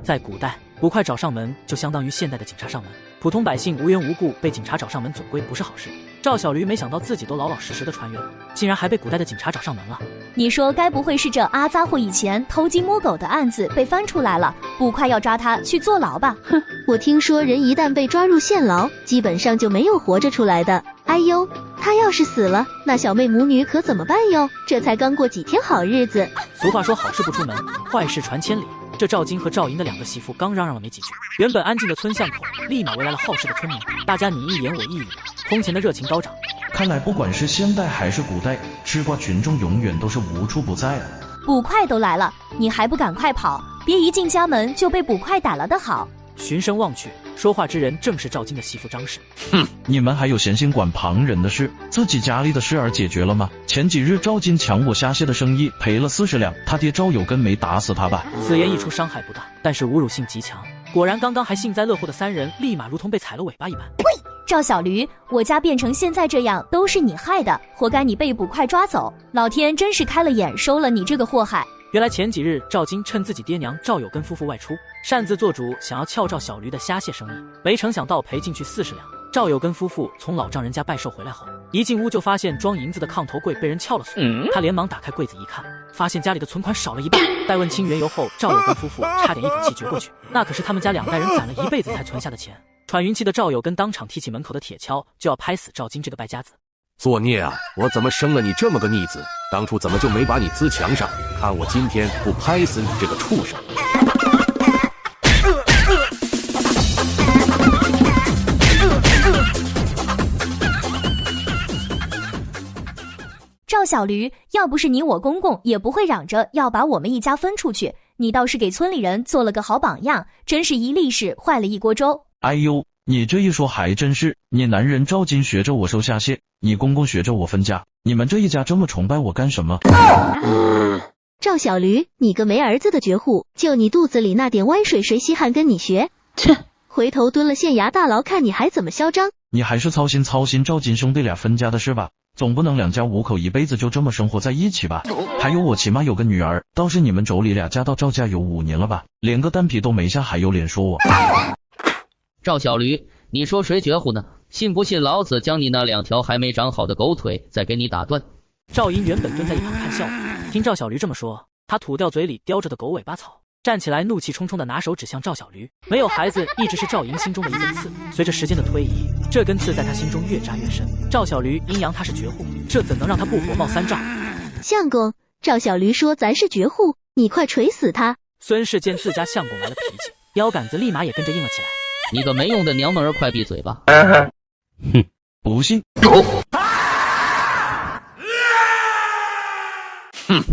在古代，捕快找上门就相当于现代的警察上门，普通百姓无缘无故被警察找上门总归不是好事。赵小驴没想到自己都老老实实的穿越了，竟然还被古代的警察找上门了。你说该不会是这阿杂货以前偷鸡摸狗的案子被翻出来了，捕快要抓他去坐牢吧？哼，我听说人一旦被抓入现牢，基本上就没有活着出来的。哎呦，他要是死了，那小妹母女可怎么办哟？这才刚过几天好日子。俗话说好事不出门，坏事传千里。这赵金和赵银的两个媳妇刚嚷嚷了没几句，原本安静的村巷口立马围来了好事的村民，大家你一言我一语，空前的热情高涨。看来不管是现代还是古代，吃瓜群众永远都是无处不在啊。捕快都来了，你还不赶快跑，别一进家门就被捕快逮了的好。循声望去，说话之人正是赵金的媳妇张氏。哼，你们还有闲心管旁人的事，自己家里的事儿解决了吗？前几日赵金抢我虾蟹的生意赔了40两，他爹赵有根没打死他吧？此言一出，伤害不大，但是侮辱性极强。果然，刚刚还幸灾乐祸的三人，立马如同被踩了尾巴一般。赵小驴，我家变成现在这样都是你害的，活该你被捕快抓走。老天真是开了眼，收了你这个祸害。原来前几日赵金趁自己爹娘赵有根夫妇外出，擅自做主想要撬赵小驴的虾蟹生意，没成想到赔进去40两。赵有根夫妇从老丈人家拜寿回来后，一进屋就发现装银子的炕头柜被人撬了锁，他连忙打开柜子一看，发现家里的存款少了一半。待问清缘由后，赵有根夫妇差点一口气绝过去，那可是他们家2代人攒了一辈子才存下的钱。喘匀气的赵有根当场提起门口的铁锹，就要拍死赵金这个败家子。作孽啊！我怎么生了你这么个逆子？当初怎么就没把你滋墙上？看我今天不拍死你这个畜生！赵小驴，要不是你我公公，也不会嚷着要把我们一家分出去。你倒是给村里人做了个好榜样，真是一粒屎坏了一锅粥。哎呦，你这一说还真是，你男人赵金学着我收虾蟹，你公公学着我分家，你们这一家这么崇拜我干什么？赵小驴，你个没儿子的绝户，就你肚子里那点歪水，谁稀罕跟你学？切！回头蹲了县衙大牢，看你还怎么嚣张！你还是操心赵金兄弟俩分家的事吧，总不能2家5口一辈子就这么生活在一起吧？还有我起码有个女儿，倒是你们妯娌俩嫁到赵家有5年了吧，连个蛋皮都没下，还有脸说我？赵小驴，你说谁绝户呢？信不信老子将你那2条还没长好的狗腿再给你打断？赵银原本蹲在一旁看笑话，听赵小驴这么说，他吐掉嘴里叼着的狗尾巴草，站起来怒气冲冲的拿手指向赵小驴。没有孩子一直是赵银心中的一根刺，随着时间的推移，这根刺在他心中越扎越深。赵小驴阴阳他是绝户，这怎能让他不火冒三丈？相公，赵小驴说咱是绝户，你快锤死他！孙氏见自家相公来了脾气，腰杆子立马也跟着硬了起来。你个没用的娘们儿，快闭嘴吧！哼，不信。哼。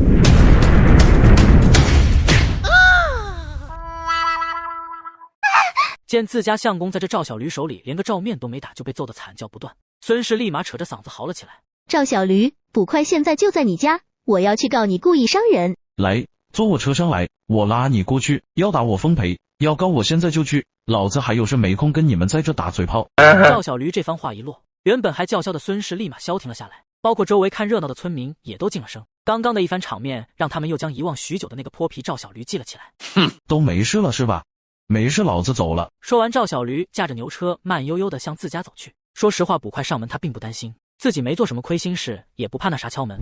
见自家相公在这赵小驴手里连个照面都没打就被揍得惨叫不断，孙氏立马扯着嗓子嚎了起来。赵小驴，捕快现在就在你家，我要去告你故意伤人。来，坐我车上来，我拉你过去，要打我奉陪，要告我现在就去，老子还有事没空跟你们在这打嘴炮。赵小驴这番话一落，原本还叫嚣的孙氏立马消停了下来，包括周围看热闹的村民也都静了声。刚刚的一番场面让他们又将遗忘许久的那个泼皮赵小驴记了起来。哼，都没事了是吧？没事，老子走了。说完，赵小驴驾着牛车慢悠悠地向自家走去。说实话，捕快上门他并不担心，自己没做什么亏心事，也不怕那啥敲门。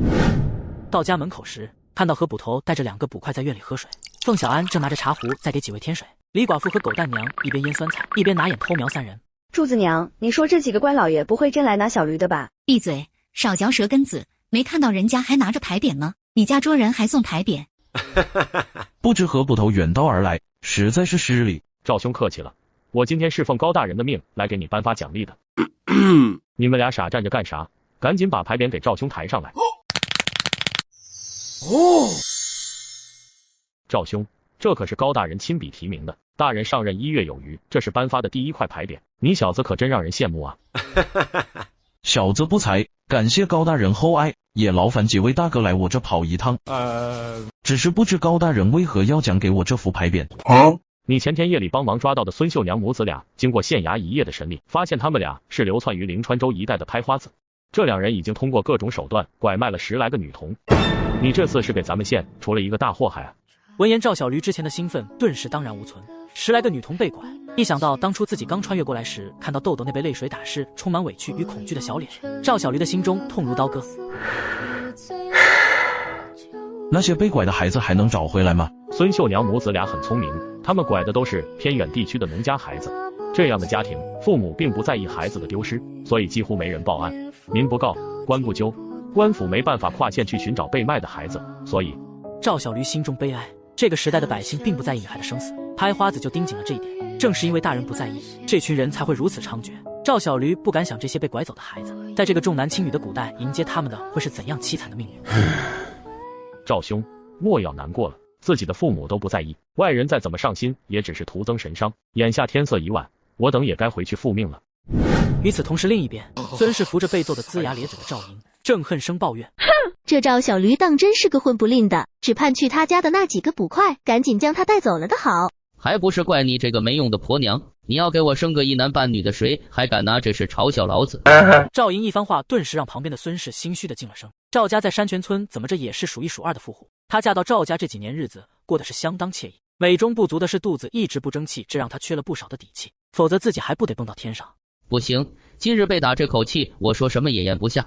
到家门口时，看到何捕头带着2个捕快在院里喝水，凤小安正拿着茶壶在给几位添水，李寡妇和狗蛋娘一边腌酸菜，一边拿眼偷瞄3人。柱子娘，你说这几个官老爷不会真来拿小驴的吧？闭嘴，少嚼舌根子，没看到人家还拿着牌匾吗？你家捉人还送牌匾？不知何捕头远道而来，实在是失礼。赵兄客气了，我今天是奉高大人的命来给你颁发奖励的。你们俩傻站着干啥？赶紧把牌匾给赵兄抬上来。赵兄，这可是高大人亲笔提名的，大人上任1月有余，这是颁发的第1块牌匾，你小子可真让人羡慕啊。小子不才，感谢高大人厚爱，也劳烦几位大哥来我这跑一趟。只是不知高大人为何要奖给我这副牌匾。你前天夜里帮忙抓到的孙秀娘母子俩，经过县衙一夜的审理，发现他们俩是流窜于灵川州一带的拍花子。这2人已经通过各种手段拐卖了10来个女童。你这次是给咱们县除了一个大祸害啊！闻言，赵小驴之前的兴奋顿时当然无存。10来个女童被拐，一想到当初自己刚穿越过来时，看到豆豆那被泪水打湿、充满委屈与恐惧的小脸，赵小驴的心中痛如刀割。那些被拐的孩子还能找回来吗？孙秀娘母子俩很聪明，他们拐的都是偏远地区的农家孩子，这样的家庭父母并不在意孩子的丢失，所以几乎没人报案。民不告，官不究，官府没办法跨县去寻找被卖的孩子，所以赵小驴心中悲哀。这个时代的百姓并不在意女孩的生死，拍花子就盯紧了这一点。正是因为大人不在意，这群人才会如此猖獗。赵小驴不敢想这些被拐走的孩子，在这个重男轻女的古代，迎接他们的会是怎样凄惨的命运。赵兄，莫要难过了，自己的父母都不在意，外人再怎么上心，也只是徒增神伤。眼下天色已晚，我等也该回去复命了。与此同时，另一边，孙氏扶着被揍得龇牙咧嘴的赵莹，正恨声抱怨：这赵小驴当真是个混不吝的，只盼去他家的那几个捕快赶紧将他带走了的好。还不是怪你这个没用的婆娘，你要给我生个1男半女的，谁还敢拿这事嘲笑老子？赵莹一番话顿时让旁边的孙氏心虚的噤了声。赵家在山泉村怎么着也是数1数2的富户，她嫁到赵家这几年日子过得是相当惬意，美中不足的是肚子一直不争气，这让她缺了不少的底气，否则自己还不得蹦到天上。不行，今日被打这口气，我说什么也咽不下。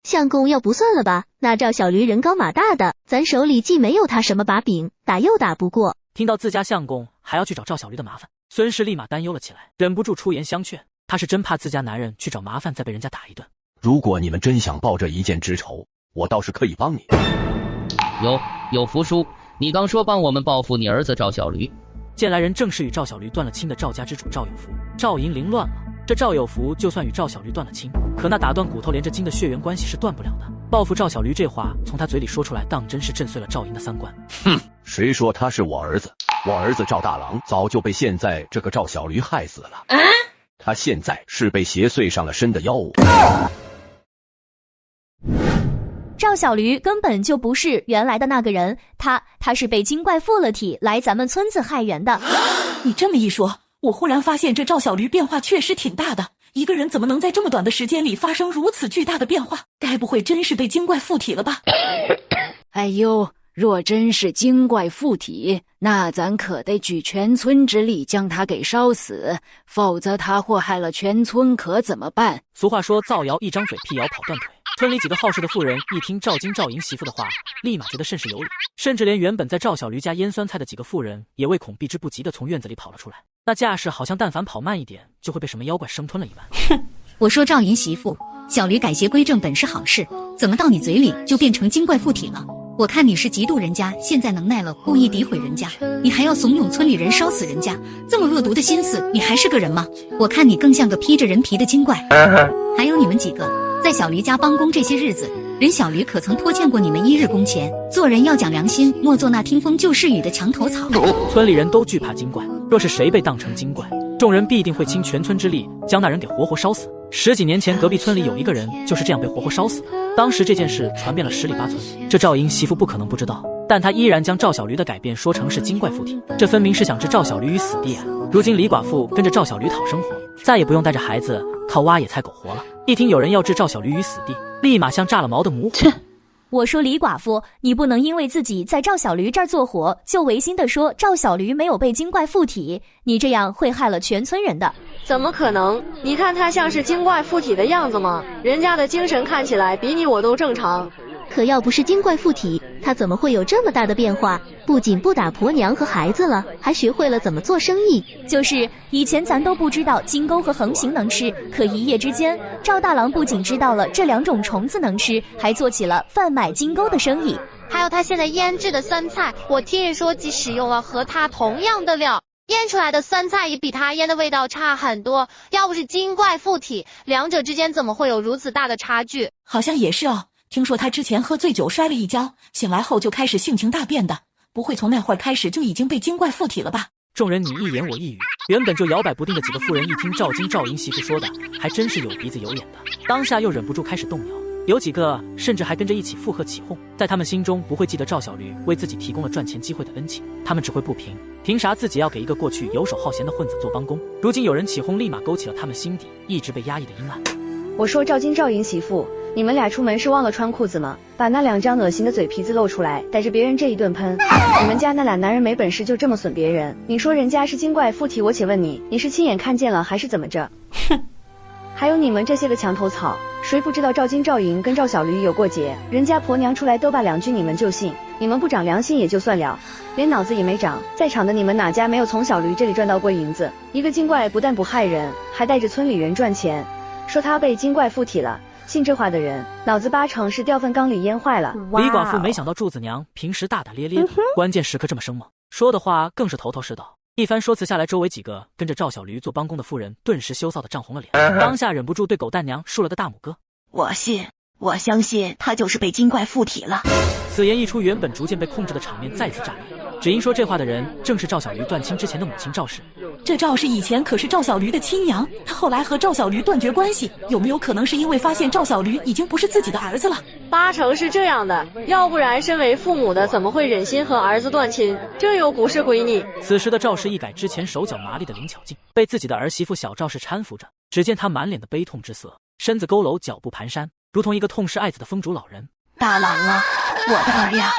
相公要不算了吧，那赵小驴人高马大的，咱手里既没有他什么把柄，打又打不过。听到自家相公还要去找赵小驴的麻烦，孙氏立马担忧了起来，忍不住出言相劝。他是真怕自家男人去找麻烦再被人家打一顿。如果你们真想报这一箭之仇，我倒是可以帮你。有福叔，你刚说帮我们报复你儿子赵小驴。见来人正是与赵小驴断了亲的赵家之主赵有福。赵银凌乱了，这赵有福就算与赵小驴断了亲，可那打断骨头连着筋的血缘关系是断不了的。报复赵小驴这话从他嘴里说出来，当真是震碎了赵银的3观。谁说他是我儿子？我儿子赵大郎早就被现在这个赵小驴害死了。他现在是被邪祟上了身的妖物。赵小驴根本就不是原来的那个人，他是被精怪附了体来咱们村子害人的。你这么一说，我忽然发现这赵小驴变化确实挺大的。一个人怎么能在这么短的时间里发生如此巨大的变化？该不会真是被精怪附体了吧？哎呦，若真是精怪附体，那咱可得举全村之力将他给烧死，否则他祸害了全村可怎么办？俗话说造谣一张嘴，辟谣跑断腿。村里几个好事的妇人一听赵金赵银媳妇的话，立马觉得甚是有理，甚至连原本在赵小驴家腌酸菜的几个妇人也为恐避之不及的从院子里跑了出来。那架势好像但凡跑慢一点就会被什么妖怪生吞了一般。哼，我说赵银媳妇，小驴改邪归正本是好事，怎么到你嘴里就变成精怪附体了？我看你是嫉妒人家现在能耐了，故意诋毁人家，你还要怂恿村里人烧死人家，这么恶毒的心思，你还是个人吗？我看你更像个披着人皮的精怪。还有你们几个在小驴家帮工这些日子，人小驴可曾拖欠过你们1日工钱？做人要讲良心，莫做那听风就是雨的墙头草。村里人都惧怕精怪，若是谁被当成精怪，众人必定会倾全村之力将那人给活活烧死。10几年前，隔壁村里有一个人就是这样被活活烧死的。当时这件事传遍了10里8村，这赵银媳妇不可能不知道，但她依然将赵小驴的改变说成是精怪附体，这分明是想置赵小驴于死地啊！如今李寡妇跟着赵小驴讨生活，再也不用带着孩子靠挖野菜苟活了。一听有人要置赵小驴于死地，立马像炸了毛的母虎。我说李寡妇，你不能因为自己在赵小驴这儿做活，就违心的说赵小驴没有被精怪附体，你这样会害了全村人的。怎么可能？你看他像是精怪附体的样子吗？人家的精神看起来比你我都正常。可要不是精怪附体，他怎么会有这么大的变化？不仅不打婆娘和孩子了，还学会了怎么做生意。就是以前咱都不知道金钩和横行能吃，可一夜之间，赵大郎不仅知道了这2种虫子能吃，还做起了贩卖金钩的生意。还有他现在腌制的酸菜，我听人说即使用了和他同样的料，腌出来的酸菜也比他腌的味道差很多。要不是精怪附体，两者之间怎么会有如此大的差距？好像也是哦。听说他之前喝醉酒摔了一跤，醒来后就开始性情大变的，不会从那会儿开始就已经被精怪附体了吧？众人你一言我一语，原本就摇摆不定的几个妇人一听赵金赵银媳妇说的，还真是有鼻子有眼的，当下又忍不住开始动摇，有几个甚至还跟着一起附和起哄。在他们心中不会记得赵小驴为自己提供了赚钱机会的恩情，他们只会不平，凭啥自己要给一个过去游手好闲的混子做帮工？如今有人起哄，立马勾起了他们心底一直被压抑的阴暗。我说赵金赵银媳妇，你们俩出门是忘了穿裤子吗？把那2张恶心的嘴皮子露出来，带着别人这一顿喷。你们家那俩男人没本事就这么损别人，你说人家是精怪附体，我且问你，你是亲眼看见了还是怎么着？哼！还有你们这些个墙头草，谁不知道赵金赵银跟赵小驴有过节？人家婆娘出来都罢2句你们就信，你们不长良心也就算了，连脑子也没长。在场的你们哪家没有从小驴这里赚到过银子？一个精怪不但不害人，还带着村里人赚钱。说他被精怪附体了，信这话的人脑子8成是掉粪缸里淹坏了。李寡妇没想到柱子娘平时大大咧咧的，关键时刻这么生猛，说的话更是头头是道。一番说辞下来，周围几个跟着赵小驴做帮工的妇人顿时羞臊的涨红了脸，当下忍不住对狗蛋娘竖了个大拇哥。我信，我相信他就是被精怪附体了。此言一出，原本逐渐被控制的场面再次炸裂。只因说这话的人正是赵小驴断亲之前的母亲赵氏。这赵氏以前可是赵小驴的亲娘，她后来和赵小驴断绝关系，有没有可能是因为发现赵小驴已经不是自己的儿子了？8成是这样的，要不然身为父母的怎么会忍心和儿子断亲？真有古事诡逆。此时的赵氏一改之前手脚麻利的灵巧劲，被自己的儿媳妇小赵氏搀扶着，只见她满脸的悲痛之色，身子佝偻，脚步蹒跚，如同一个痛失爱子的风烛老人。大郎啊，我的儿呀，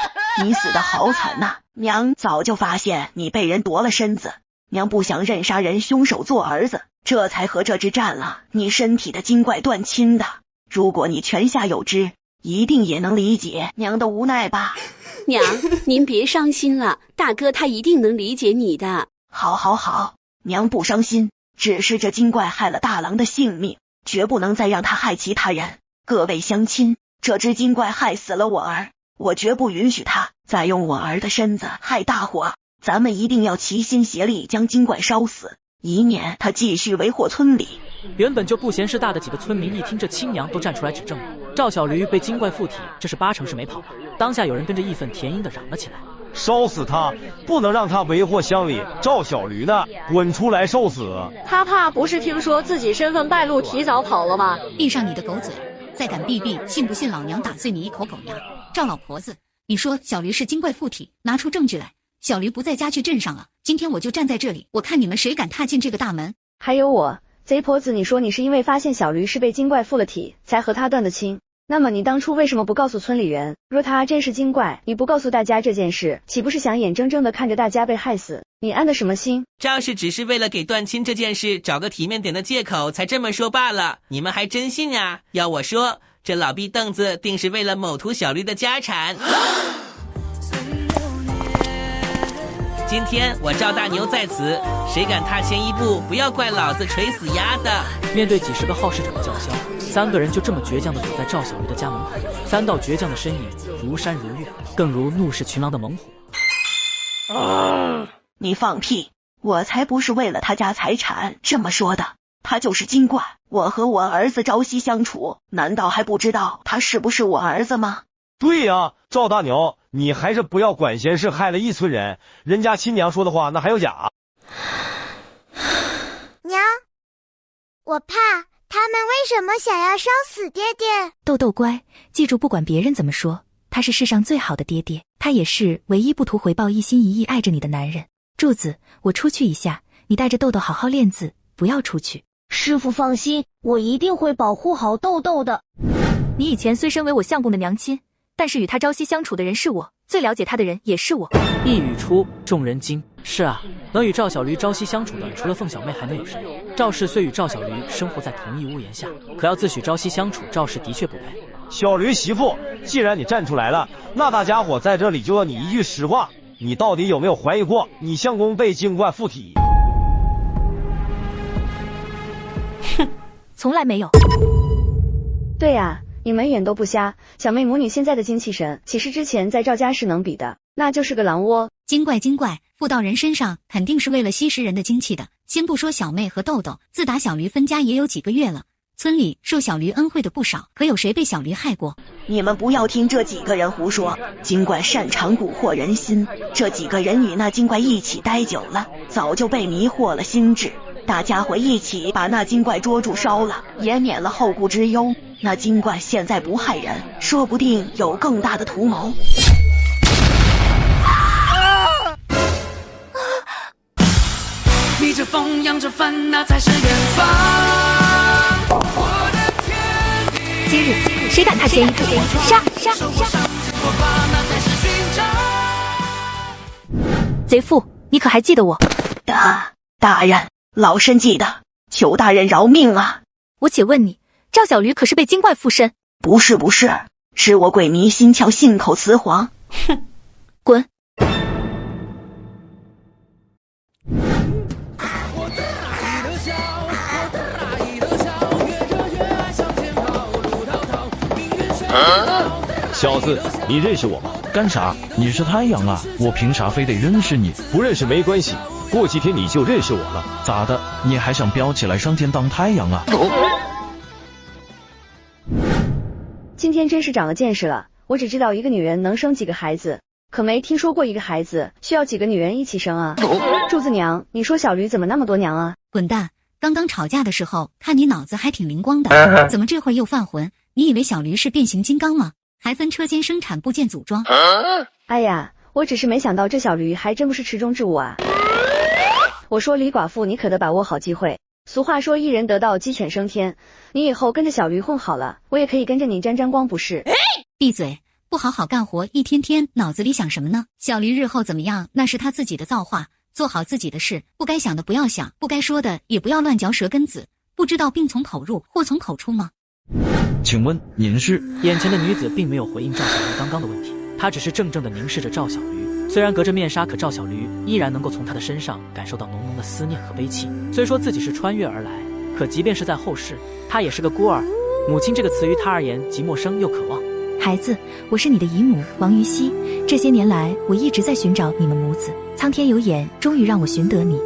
你死得好惨呐！娘早就发现你被人夺了身子，娘不想认杀人凶手做儿子，这才和这只占了你身体的精怪断亲的。如果你泉下有知，一定也能理解娘的无奈吧。娘，您别伤心了，大哥他一定能理解你的。好好好，娘不伤心，只是这精怪害了大郎的性命，绝不能再让他害其他人。各位乡亲，这只精怪害死了我儿，我绝不允许他再用我儿的身子害大伙，咱们一定要齐心协力将精怪烧死，以免他继续为祸村里。原本就不嫌事大的几个村民一听这亲娘都站出来指证了，赵小驴被精怪附体，这是8成是没跑了。当下有人跟着义愤填膺的嚷了起来：烧死他，不能让他为祸乡里。赵小驴呢，滚出来受死！他怕不是听说自己身份败露提早跑了吧？闭上你的狗嘴，再敢逼逼，信不信老娘打碎你一口狗牙？赵老婆子，你说小驴是精怪附体，拿出证据来。小驴不在家去镇上了，今天我就站在这里，我看你们谁敢踏进这个大门。还有我，贼婆子，你说你是因为发现小驴是被精怪附了体，才和他断的亲，那么你当初为什么不告诉村里人？若他真是精怪，你不告诉大家这件事，岂不是想眼睁睁的看着大家被害死？你安的什么心？赵氏只是为了给断亲这件事找个体面点的借口才这么说罢了，你们还真信啊？要我说，这老逼凳子定是为了某图小驴的家产。今天我赵大牛在此，谁敢踏前一步，不要怪老子锤死丫的。面对几十个好事者的叫嚣，3个人就这么倔强地堵在赵小驴的家门口，3道倔强的身影如山如月，更如怒视群狼的猛虎。你放屁！我才不是为了他家财产这么说的，他就是精怪，我和我儿子朝夕相处，难道还不知道他是不是我儿子吗？对呀，赵大牛，你还是不要管闲事，害了一村人，人家亲娘说的话那还有假？娘，我怕他们为什么想要烧死爹爹？豆豆乖，记住不管别人怎么说，他是世上最好的爹爹，他也是唯一不图回报一心一意爱着你的男人。柱子，我出去一下，你带着豆豆好好练字，不要出去。师傅放心，我一定会保护好豆豆的。你以前虽身为我相公的娘亲，但是与他朝夕相处的人是我，最了解他的人也是我。一语出，众人惊。是啊，能与赵小驴朝夕相处的，除了凤小妹还能有谁？赵氏虽与赵小驴生活在同一屋檐下，可要自诩朝夕相处，赵氏的确不配。小驴媳妇，既然你站出来了，那大家伙在这里就要你一句实话，你到底有没有怀疑过你相公被精怪附体？哼，从来没有。对呀，你们眼都不瞎，小妹母女现在的精气神，岂是之前在赵家是能比的？那就是个狼窝。精怪，附到人身上肯定是为了吸食人的精气的。先不说小妹和豆豆，自打小驴分家也有几个月了，村里受小驴恩惠的不少，可有谁被小驴害过？你们不要听这几个人胡说，精怪擅长蛊惑人心，这几个人与那精怪一起待久了，早就被迷惑了心智。大家会一起把那精怪捉住烧了，也免了后顾之忧。那精怪现在不害人，说不定有更大的图谋。逆着风，扬着帆，那才是远方。今日谁敢踏前一步，杀！贼妇，你可还记得我？大人，老身记得，求大人饶命啊！我且问你，赵小驴可是被精怪附身？不是，是我鬼迷心窍，信口雌黄。哼，滚！小子，你认识我吗？干啥？你是太阳啊，我凭啥非得认识你？不认识没关系，过几天你就认识我了。咋的？你还想飙起来上天当太阳啊？今天真是长了见识了，我只知道一个女人能生几个孩子，可没听说过一个孩子需要几个女人一起生啊。柱子娘，你说小驴怎么那么多娘啊？滚蛋！刚刚吵架的时候看你脑子还挺灵光的，怎么这会又犯浑？你以为小驴是变形金刚吗？还分车间生产部件组装？哎呀，我只是没想到这小驴还真不是池中之物啊。我说李寡妇，你可得把握好机会。俗话说一人得道鸡犬升天，你以后跟着小驴混好了，我也可以跟着你沾沾光不是？闭嘴！不好好干活，一天天脑子里想什么呢？小驴日后怎么样，那是他自己的造化，做好自己的事，不该想的不要想，不该说的也不要乱嚼舌根子。不知道病从口入，祸从口出吗？请问您是？眼前的女子并没有回应赵小驴刚刚的问题，她只是怔怔地凝视着赵小驴。虽然隔着面纱，可赵小驴依然能够从她的身上感受到浓浓的思念和悲戚。虽说自己是穿越而来，可即便是在后世，她也是个孤儿。母亲这个词于她而言，既陌生又渴望。孩子，我是你的姨母王于熙，这些年来我一直在寻找你们母子，苍天有眼，终于让我寻得你。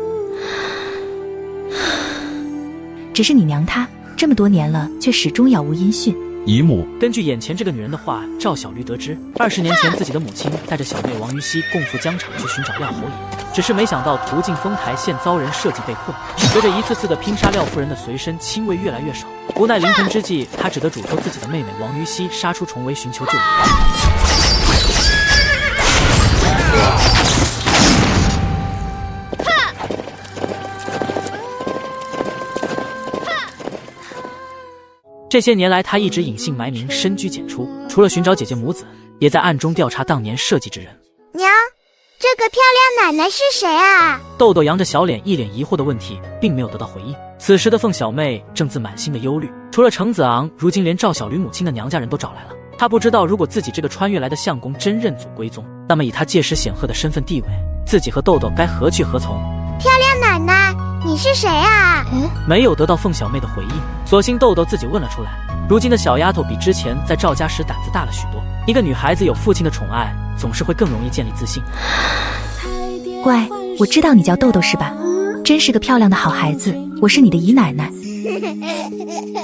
只是你娘她这么多年了，却始终杳无音讯。姨母，根据眼前这个女人的话，赵小驴得知20年前自己的母亲带着小妹王于熙共赴疆场去寻找廖侯爷，只是没想到途径丰台县遭人设计被困。随着一次次的拼杀廖夫人的随身亲卫越来越少，无奈临盆之际，他只得嘱托自己的妹妹王于熙杀出重围寻求救援。这些年来，他一直隐姓埋名，深居简出，除了寻找姐姐母子，也在暗中调查当年设计之人。娘，这个漂亮奶奶是谁啊？豆豆扬着小脸，一脸疑惑的问题，并没有得到回应。此时的凤小妹正自满心的忧虑，除了程子昂，如今连赵小驴母亲的娘家人都找来了。她不知道，如果自己这个穿越来的相公真认祖归宗，那么以他届时显赫的身份地位，自己和豆豆该何去何从？漂亮奶奶，你是谁啊？没有得到凤小妹的回应，索性豆豆自己问了出来。如今的小丫头比之前在赵家时胆子大了许多，一个女孩子有父亲的宠爱，总是会更容易建立自信。乖，我知道你叫豆豆是吧？真是个漂亮的好孩子，我是你的姨奶奶。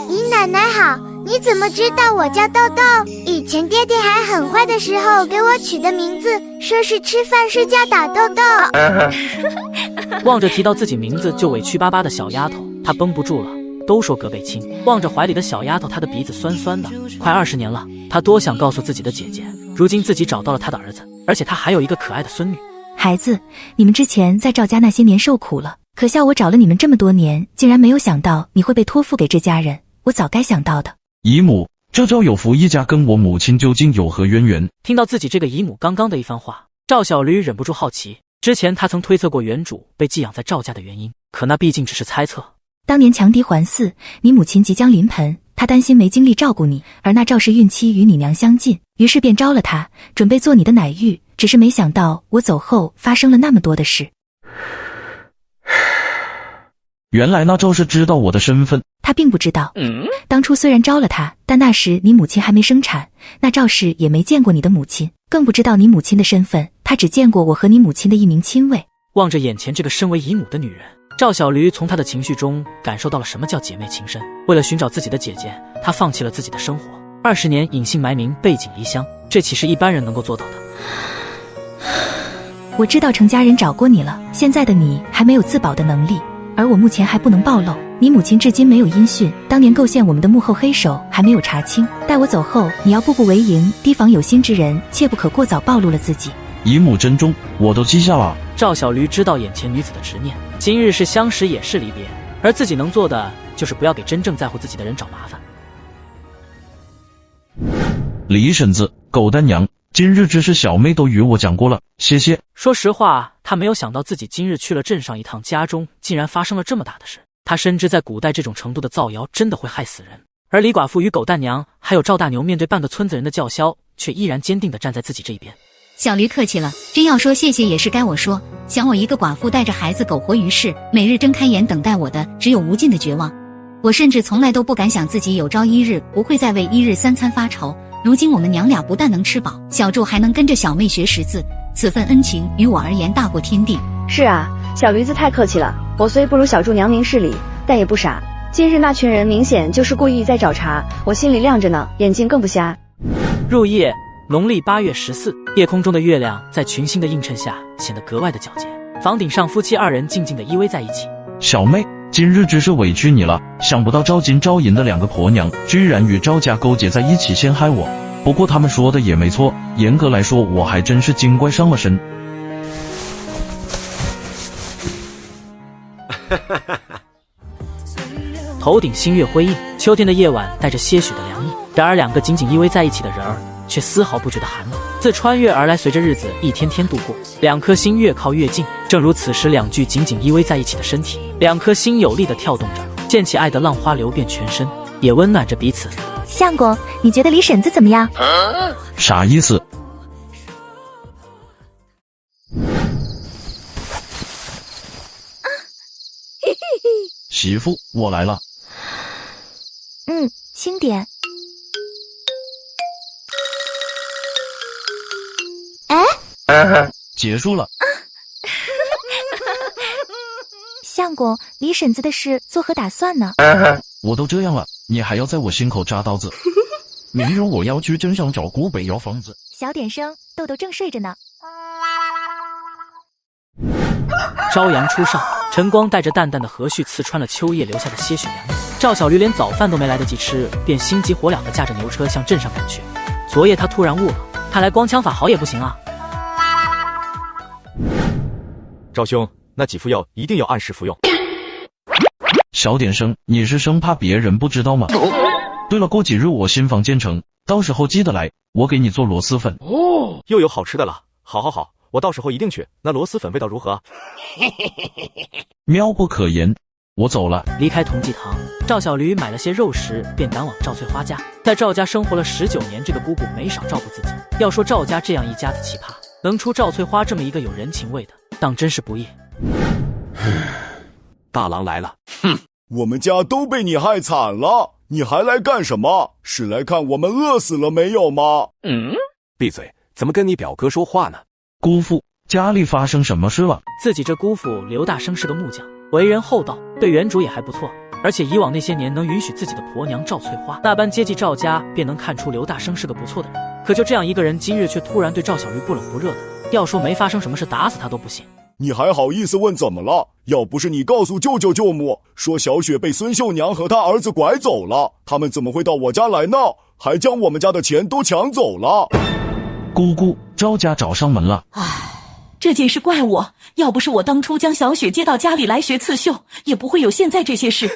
姨奶奶好，你怎么知道我叫豆豆？以前爹爹还很坏的时候给我取的名字，说是吃饭睡觉打豆豆。望着提到自己名字就委屈巴巴的小丫头，她绷不住了。都说隔辈亲，望着怀里的小丫头，她的鼻子酸酸的。快20年了，她多想告诉自己的姐姐，如今自己找到了她的儿子，而且她还有一个可爱的孙女。孩子，你们之前在赵家那些年受苦了，可笑我找了你们这么多年，竟然没有想到你会被托付给这家人，我早该想到的。姨母，这赵有福一家跟我母亲究竟有何渊源？听到自己这个姨母刚刚的一番话，赵小驴忍不住好奇。之前他曾推测过原主被寄养在赵家的原因，可那毕竟只是猜测。当年强敌环伺，你母亲即将临盆，他担心没精力照顾你，而那赵氏孕期与你娘相近，于是便招了他，准备做你的奶育。只是没想到我走后发生了那么多的事。原来那赵氏知道我的身份。他并不知道，当初虽然招了他，但那时你母亲还没生产，那赵氏也没见过你的母亲，更不知道你母亲的身份，他只见过我和你母亲的一名亲卫。望着眼前这个身为姨母的女人，赵小驴从她的情绪中感受到了什么叫姐妹情深。为了寻找自己的姐姐，他放弃了自己的生活，20年隐姓埋名，背井离乡，这岂是一般人能够做到的？我知道程家人找过你了，现在的你还没有自保的能力，而我目前还不能暴露。你母亲至今没有音讯，当年构陷我们的幕后黑手还没有查清。待我走后，你要步步为营，提防有心之人，切不可过早暴露了自己。姨母珍重，我都记下了。赵小驴知道眼前女子的执念，今日是相识也是离别，而自己能做的就是不要给真正在乎自己的人找麻烦。李婶子，狗蛋娘，今日之事小妹都与我讲过了，谢谢。说实话，他没有想到自己今日去了镇上一趟，家中竟然发生了这么大的事。他深知在古代这种程度的造谣真的会害死人，而李寡妇与狗蛋娘还有赵大牛面对半个村子人的叫嚣，却依然坚定地站在自己这一边。小驴客气了，真要说谢谢也是该我说。想我一个寡妇带着孩子苟活于世，每日睁开眼等待我的只有无尽的绝望。我甚至从来都不敢想自己有朝一日不会再为一日三餐发愁。如今我们娘俩不但能吃饱，小柱还能跟着小妹学识字，此份恩情于我而言大过天地。是啊，小驴子太客气了。我虽不如小柱娘明事理，但也不傻。今日那群人明显就是故意在找茬，我心里亮着呢，眼睛更不瞎。入夜，农历8月14，夜空中的月亮在群星的映衬下显得格外的皎洁。房顶上夫妻2人静静地依偎在一起。小妹，今日只是委屈你了，想不到招金招银的2个婆娘居然与赵家勾结在一起陷害我。不过他们说的也没错，严格来说我还真是精怪上了身。头顶星月辉映，秋天的夜晚带着些许的凉意。然而2个紧紧依偎在一起的人儿却丝毫不觉得寒冷。自穿越而来，随着日子一天天度过，2颗心越靠越近。正如此时2具紧紧依偎在一起的身体，2颗心有力地跳动着，溅起爱的浪花流遍全身，也温暖着彼此。相公，你觉得李婶子怎么样？啥意思？媳妇，我来了。轻点。结束了。相公，李婶子的事作何打算呢？我都这样了，你还要在我心口扎刀子？明日我要去镇上找顾北要房子。小点声，豆豆正睡着呢。朝阳初上，晨光带着淡淡的和煦刺穿了秋夜留下的些许凉意。赵小驴连早饭都没来得及吃，便心急火燎地驾着牛车向镇上赶去。昨夜他突然悟了，看来光枪法好也不行啊。赵兄，那几副药一定要按时服用。小点声，你是生怕别人不知道吗？对了，过几日我新房建成，到时候记得来，我给你做螺蛳粉。又有好吃的了。好，我到时候一定去。那螺蛳粉味道如何？妙不可言。我走了。离开同济堂，赵小驴买了些肉食，便赶往赵翠花家。在赵家生活了19年，这个姑姑没少照顾自己。要说赵家这样一家子奇葩，能出赵翠花这么一个有人情味的，当真是不易。大郎来了。我们家都被你害惨了，你还来干什么？是来看我们饿死了没有吗？闭嘴，怎么跟你表哥说话呢？姑父，家里发生什么事了？自己这姑父刘大生是个木匠，为人厚道，对原主也还不错，而且以往那些年能允许自己的婆娘赵翠花那般接济赵家，便能看出刘大生是个不错的人。可就这样一个人，今日却突然对赵小驴不冷不热的，要说没发生什么事，打死他都不信。你还好意思问怎么了？要不是你告诉舅舅舅母，说小雪被孙秀娘和她儿子拐走了，他们怎么会到我家来闹，还将我们家的钱都抢走了？姑姑，赵家找上门了。这件事怪我，要不是我当初将小雪接到家里来学刺绣，也不会有现在这些事。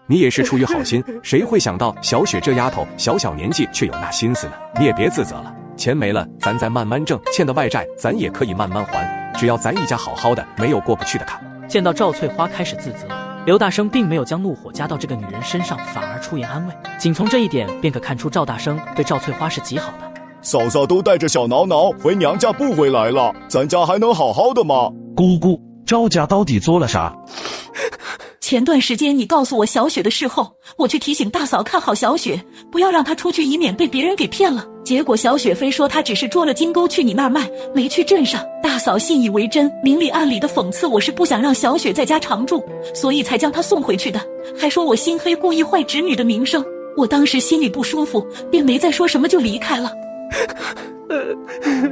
你也是出于好心，谁会想到小雪这丫头小年纪却有那心思呢？你也别自责了，钱没了咱再慢慢挣，欠的外债咱也可以慢慢还，只要咱一家好好的，没有过不去的坎。见到赵翠花开始自责，刘大生并没有将怒火加到这个女人身上，反而出言安慰。仅从这一点便可看出赵大生对赵翠花是极好的。嫂嫂都带着小挠挠回娘家不回来了，咱家还能好好的吗？姑姑，赵家到底做了啥？前段时间你告诉我小雪的事后，我去提醒大嫂看好小雪，不要让她出去，以免被别人给骗了。结果小雪非说她只是捉了金钩去你那儿卖，没去镇上。大嫂信以为真，明里暗里的讽刺我是不想让小雪在家常住，所以才将她送回去的，还说我心黑，故意坏侄女的名声。我当时心里不舒服，便没再说什么就离开了。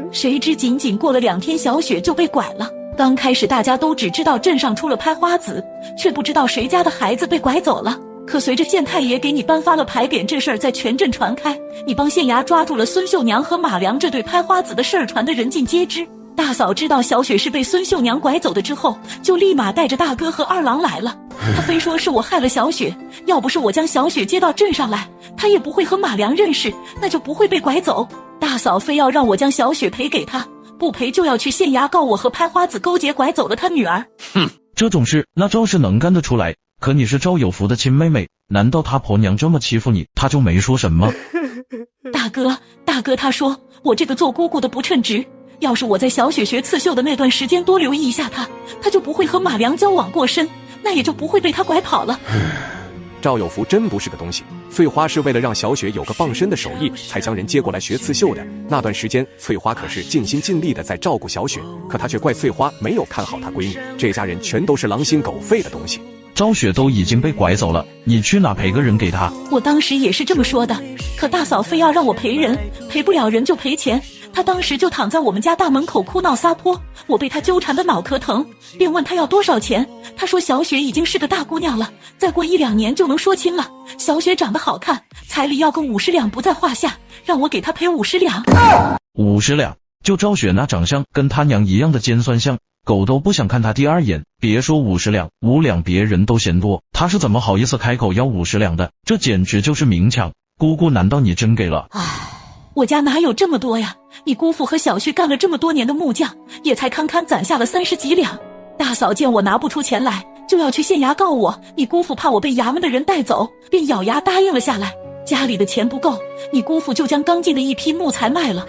谁知仅仅过了2天，小雪就被拐了。刚开始大家都只知道镇上出了拍花子，却不知道谁家的孩子被拐走了。可随着县太爷给你颁发了牌匾，这事儿在全镇传开，你帮县衙抓住了孙秀娘和马良这对拍花子的事儿，传得人尽皆知。大嫂知道小雪是被孙秀娘拐走的之后，就立马带着大哥和二郎来了。他非说是我害了小雪，要不是我将小雪接到镇上来，他也不会和马良认识，那就不会被拐走。大嫂非要让我将小雪赔给他，不赔就要去县衙告我和拍花子勾结，拐走了他女儿。哼，这种事那赵氏能干得出来？可你是赵有福的亲妹妹，难道他婆娘这么欺负你，他就没说什么？大哥他说我这个做姑姑的不称职，要是我在小雪学刺绣的那段时间多留意一下她就不会和马良交往过深，那也就不会被他拐跑了。赵有福真不是个东西，翠花是为了让小雪有个傍身的手艺，才将人接过来学刺绣的。那段时间，翠花可是尽心尽力的在照顾小雪，可她却怪翠花没有看好她闺女。这家人全都是狼心狗肺的东西。赵雪都已经被拐走了，你去哪赔个人给她？我当时也是这么说的，可大嫂非要让我赔人，赔不了人就赔钱。她当时就躺在我们家大门口哭闹撒泼，我被她纠缠的脑壳疼，便问她要多少钱。她说小雪已经是个大姑娘了，再过1-2年就能说清了。小雪长得好看，彩礼要个50两不在话下，让我给她赔50两。50两？就赵雪那长相，跟她娘一样的尖酸相，狗都不想看她第2眼。别说50两，5两别人都嫌多，她是怎么好意思开口要50两的？这简直就是明抢！姑姑，难道你真给了？我家哪有这么多呀？你姑父和小婿干了这么多年的木匠，也才堪堪攒下了30几两。大嫂见我拿不出钱来，就要去县衙告我，你姑父怕我被衙门的人带走，便咬牙答应了下来。家里的钱不够，你姑父就将刚进的一批木材卖了，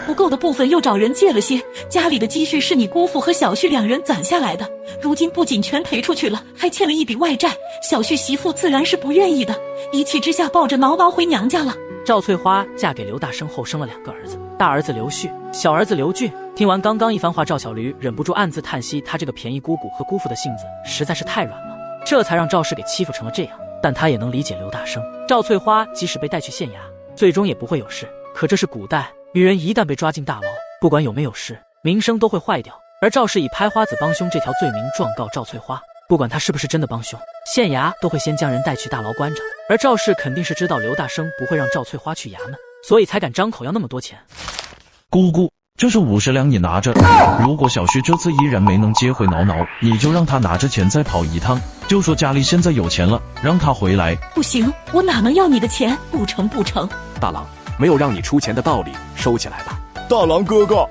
不够的部分又找人借了些。家里的积蓄是你姑父和小婿2人攒下来的，如今不仅全赔出去了，还欠了一笔外债。小婿媳妇自然是不愿意的，一气之下抱着挠挠回娘家了。赵翠花嫁给刘大生后生了2个儿子，大儿子刘旭，小儿子刘俊。听完刚刚一番话，赵小驴忍不住暗自叹息，他这个便宜姑姑和姑父的性子实在是太软了，这才让赵氏给欺负成了这样。但他也能理解刘大生，赵翠花即使被带去县衙，最终也不会有事。可这是古代，女人一旦被抓进大牢，不管有没有事，名声都会坏掉。而赵氏以拍花子帮凶这条罪名状告赵翠花，不管他是不是真的帮凶，县衙都会先将人带去大牢关着。而赵氏肯定是知道刘大生不会让赵翠花去衙门，所以才敢张口要那么多钱。姑姑，这是50两，你拿着。如果小旭这次依然没能接回挠挠，你就让他拿着钱再跑一趟，就说家里现在有钱了，让他回来。不行，我哪能要你的钱？不成。大郎，没有让你出钱的道理，收起来吧。大郎哥哥，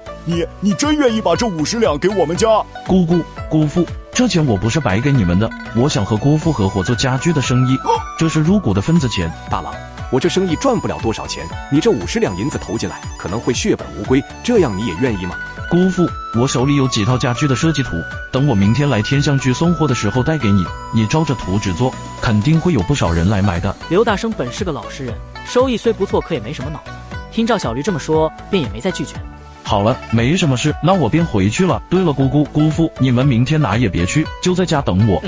你真愿意把这50两给我们家？姑姑、姑父，这钱我不是白给你们的，我想和姑父合伙做家具的生意，这是入股的份子钱。大郎，我这生意赚不了多少钱，你这50两银子投进来，可能会血本无归，这样你也愿意吗？姑父，我手里有几套家具的设计图，等我明天来天香居送货的时候带给你，你照着图纸做，肯定会有不少人来买的。刘大生本是个老实人，收益虽不错，可也没什么脑子。听赵小驴这么说，便也没再拒绝。好了，没什么事，那我便回去了。对了，姑姑、姑父，你们明天哪也别去，就在家等我。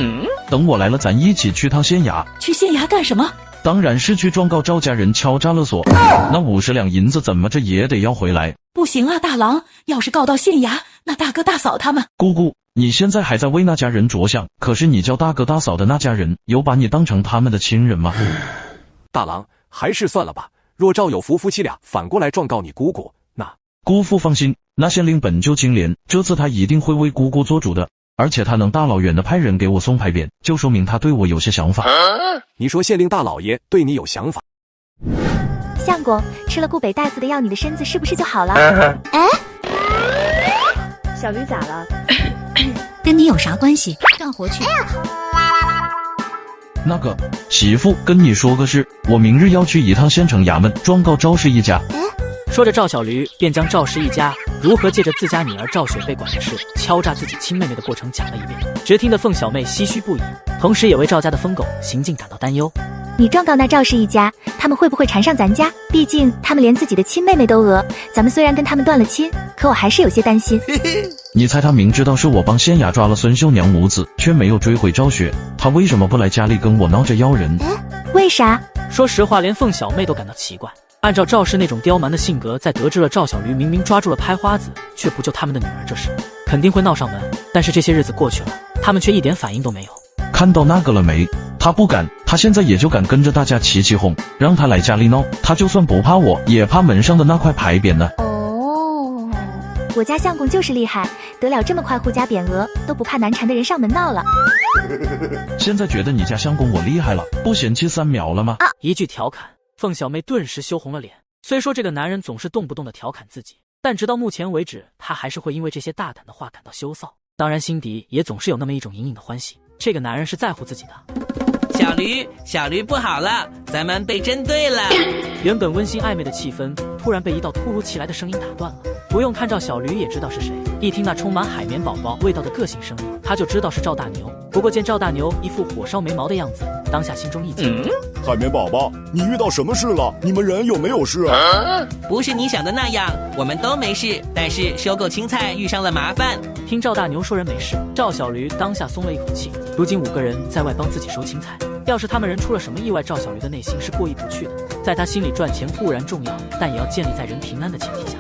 等我来了，咱一起去趟县衙。去县衙干什么？当然是去状告赵家人敲诈勒索。那50两银子怎么着也得要回来。不行啊，大郎，要是告到县衙，那大哥大嫂他们……姑姑，你现在还在为那家人着想，可是你叫大哥大嫂的那家人有把你当成他们的亲人吗？大郎，还是算了吧。若赵有福夫妻俩反过来状告你姑姑，那……姑父放心，那县令本就清廉，这次他一定会为姑姑做主的。而且他能大老远的派人给我送牌匾，就说明他对我有些想法。你说县令大老爷对你有想法？相公，吃了顾北大夫的药，你的身子是不是就好了？小驴咋了？跟你有啥关系？干活去。那个媳妇，跟你说个事，我明日要去一趟县城衙门状告赵氏一家。说着，赵小驴便将赵氏一家如何借着自家女儿赵雪被拐的事敲诈自己亲妹妹的过程讲了一遍，直听得凤小妹唏嘘不已，同时也为赵家的疯狗行径感到担忧。你状告那赵氏一家，他们会不会缠上咱家？毕竟他们连自己的亲妹妹都讹，咱们虽然跟他们断了亲，可我还是有些担心。你猜他明知道是我帮县衙抓了孙秀娘母子，却没有追回赵雪，他为什么不来家里跟我闹着要人？为啥？说实话，连凤小妹都感到奇怪。按照赵氏那种刁蛮的性格，在得知了赵小驴明明抓住了拍花子，却不救他们的女儿这事，肯定会闹上门。但是这些日子过去了，他们却一点反应都没有。看到那个了没？他不敢，他现在也就敢跟着大家起哄，让他来家里闹，他就算不怕我，也怕门上的那块牌匾呢。哦，我家相公就是厉害，得了这么快护家匾额，都不怕难缠的人上门闹了。现在觉得你家相公我厉害了，不嫌弃3秒了吗？一句调侃，凤小妹顿时羞红了脸。虽说这个男人总是动不动的调侃自己，但直到目前为止，她还是会因为这些大胆的话感到羞臊。当然心底也总是有那么一种隐隐的欢喜，这个男人是在乎自己的。小驴不好了，咱们被针对了。原本温馨暧昧的气氛突然被一道突如其来的声音打断了。不用看赵小驴也知道是谁，一听那充满海绵宝宝味道的个性声音，他就知道是赵大牛。不过见赵大牛一副火烧眉毛的样子，当下心中一惊。海绵宝宝，你遇到什么事了？你们人有没有事啊？不是你想的那样，我们都没事，但是收购青菜遇上了麻烦。听赵大牛说人没事，赵小驴当下松了一口气。如今5个人在外帮自己收青菜，要是他们人出了什么意外，赵小驴的内心是过意不去的。在他心里赚钱固然重要，但也要建立在人平安的前提下。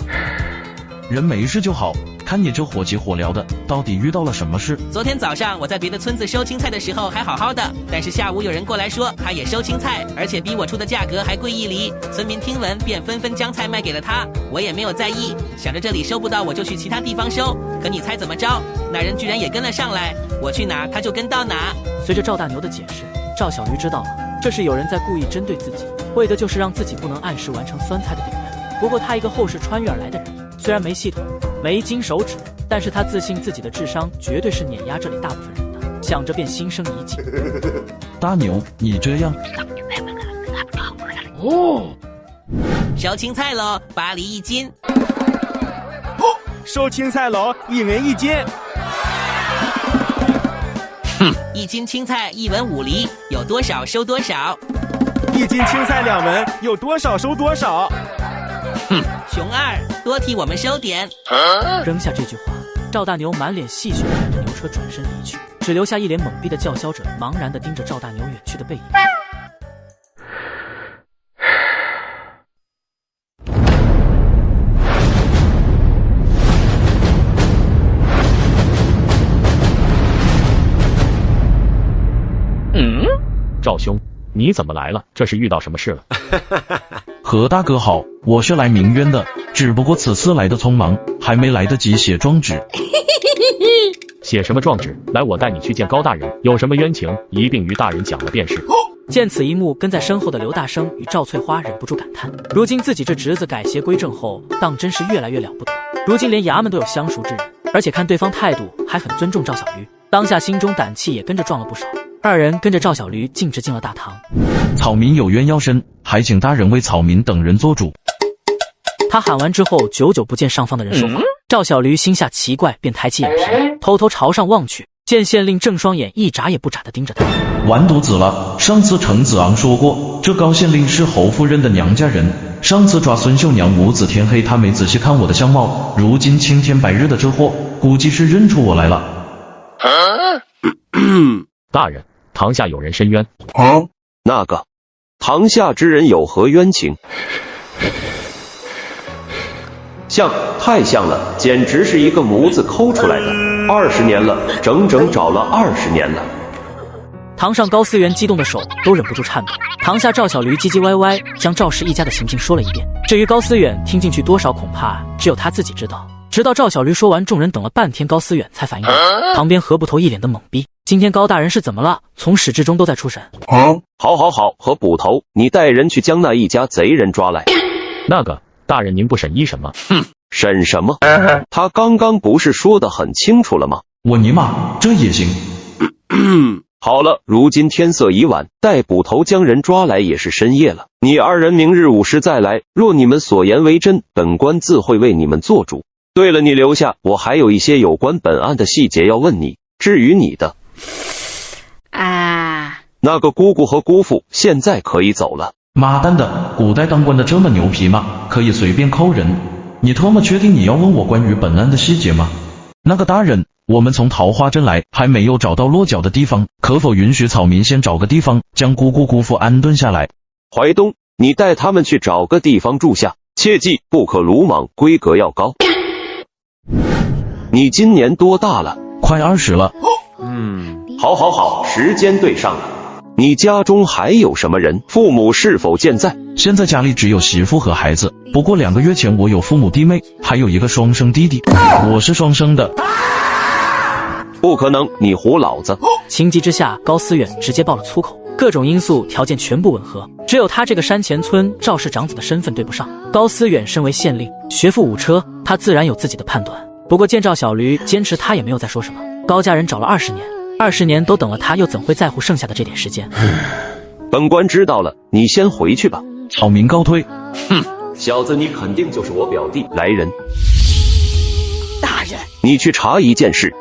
人没事就好，看你这火急火燎的，到底遇到了什么事？昨天早上我在别的村子收青菜的时候还好好的，但是下午有人过来说他也收青菜，而且比我出的价格还贵1厘。村民听闻便纷纷将菜卖给了他，我也没有在意，想着这里收不到我就去其他地方收。可你猜怎么着？那人居然也跟了上来，我去哪他就跟到哪。随着赵大牛的解释，赵小驴知道了，这是有人在故意针对自己，为的就是让自己不能按时完成酸菜的订单。不过他一个后世穿越而来的人，虽然没系统没金手指，但是他自信自己的智商绝对是碾压这里大部分人的，想着便心生一计。大牛，你这样收青菜喽，8厘1斤。收青菜喽，1文1斤。1斤青菜1文5厘，有多少收多少。1斤青菜2文，有多少收多少。熊二，多替我们收点。扔下这句话，赵大牛满脸戏谑地赶着牛车转身离去，只留下一脸懵逼的叫嚣者，茫然地盯着赵大牛远去的背影。赵兄，你怎么来了？这是遇到什么事了？何大哥好，我是来鸣冤的，只不过此次来的匆忙，还没来得及写状纸。写什么状纸？来，我带你去见高大人，有什么冤情一并与大人讲了便是。见此一幕，跟在身后的刘大生与赵翠花忍不住感叹，如今自己这侄子改邪归正后，当真是越来越了不得。如今连衙门都有相熟之人，而且看对方态度还很尊重赵小驴，当下心中胆气也跟着壮了不少。2人跟着赵小驴径直进了大堂。草民有冤要伸，还请大人为草民等人做主。他喊完之后，久久不见上方的人说话。赵小驴心下奇怪，便抬起眼皮，偷偷朝上望去，见县令正双眼一眨也不眨地盯着他。完犊子了！上次程子昂说过，这高县令是侯夫人的娘家人。上次抓孙秀娘母子天黑，他没仔细看我的相貌，如今青天白日的这货，估计是认出我来了。大人，堂下有人申冤。那个堂下之人有何冤情？像，太像了，简直是一个模子抠出来的。20年了，整整找了20年了。堂上高思源激动的手都忍不住颤抖，堂下赵小驴唧唧歪歪将赵氏一家的行径说了一遍。至于高思远听进去多少，恐怕只有他自己知道。直到赵小驴说完，众人等了半天，高思远才反应过来。旁边何捕头一脸的懵逼，今天高大人是怎么了？从始至终都在出神。好，何捕头，你带人去将那一家贼人抓来。那个大人，您不审一审吗？审什么？他刚刚不是说得很清楚了吗？我尼玛，这也行？好了，如今天色已晚，待捕头将人抓来也是深夜了。你2人明日午时再来，若你们所言为真，本官自会为你们做主。对了，你留下，我还有一些有关本案的细节要问你。至于你的那个姑姑和姑父，现在可以走了。妈蛋的，古代当官的这么牛皮吗？可以随便扣人？你特么确定你要问我关于本案的细节吗？那个大人，我们从桃花镇来，还没有找到落脚的地方，可否允许草民先找个地方将姑姑姑父安顿下来？怀东，你带他们去找个地方住下，切记不可鲁莽，规格要高。你今年多大了？快20了。好，时间对上了。你家中还有什么人？父母是否健在？现在家里只有媳妇和孩子，不过2个月前我有父母弟妹，还有一个双生弟弟，我是双生的。不可能，你唬老子！情急之下，高思远直接爆了粗口，各种因素条件全部吻合，只有他这个山前村赵氏长子的身份对不上。高思远身为县令，学富五车，他自然有自己的判断。不过见赵小驴坚持，他也没有再说什么。高家人找了20年都等了他，又怎会在乎剩下的这点时间？本官知道了，你先回去吧。草民告退。小子，你肯定就是我表弟来人。大人，你去查一件事，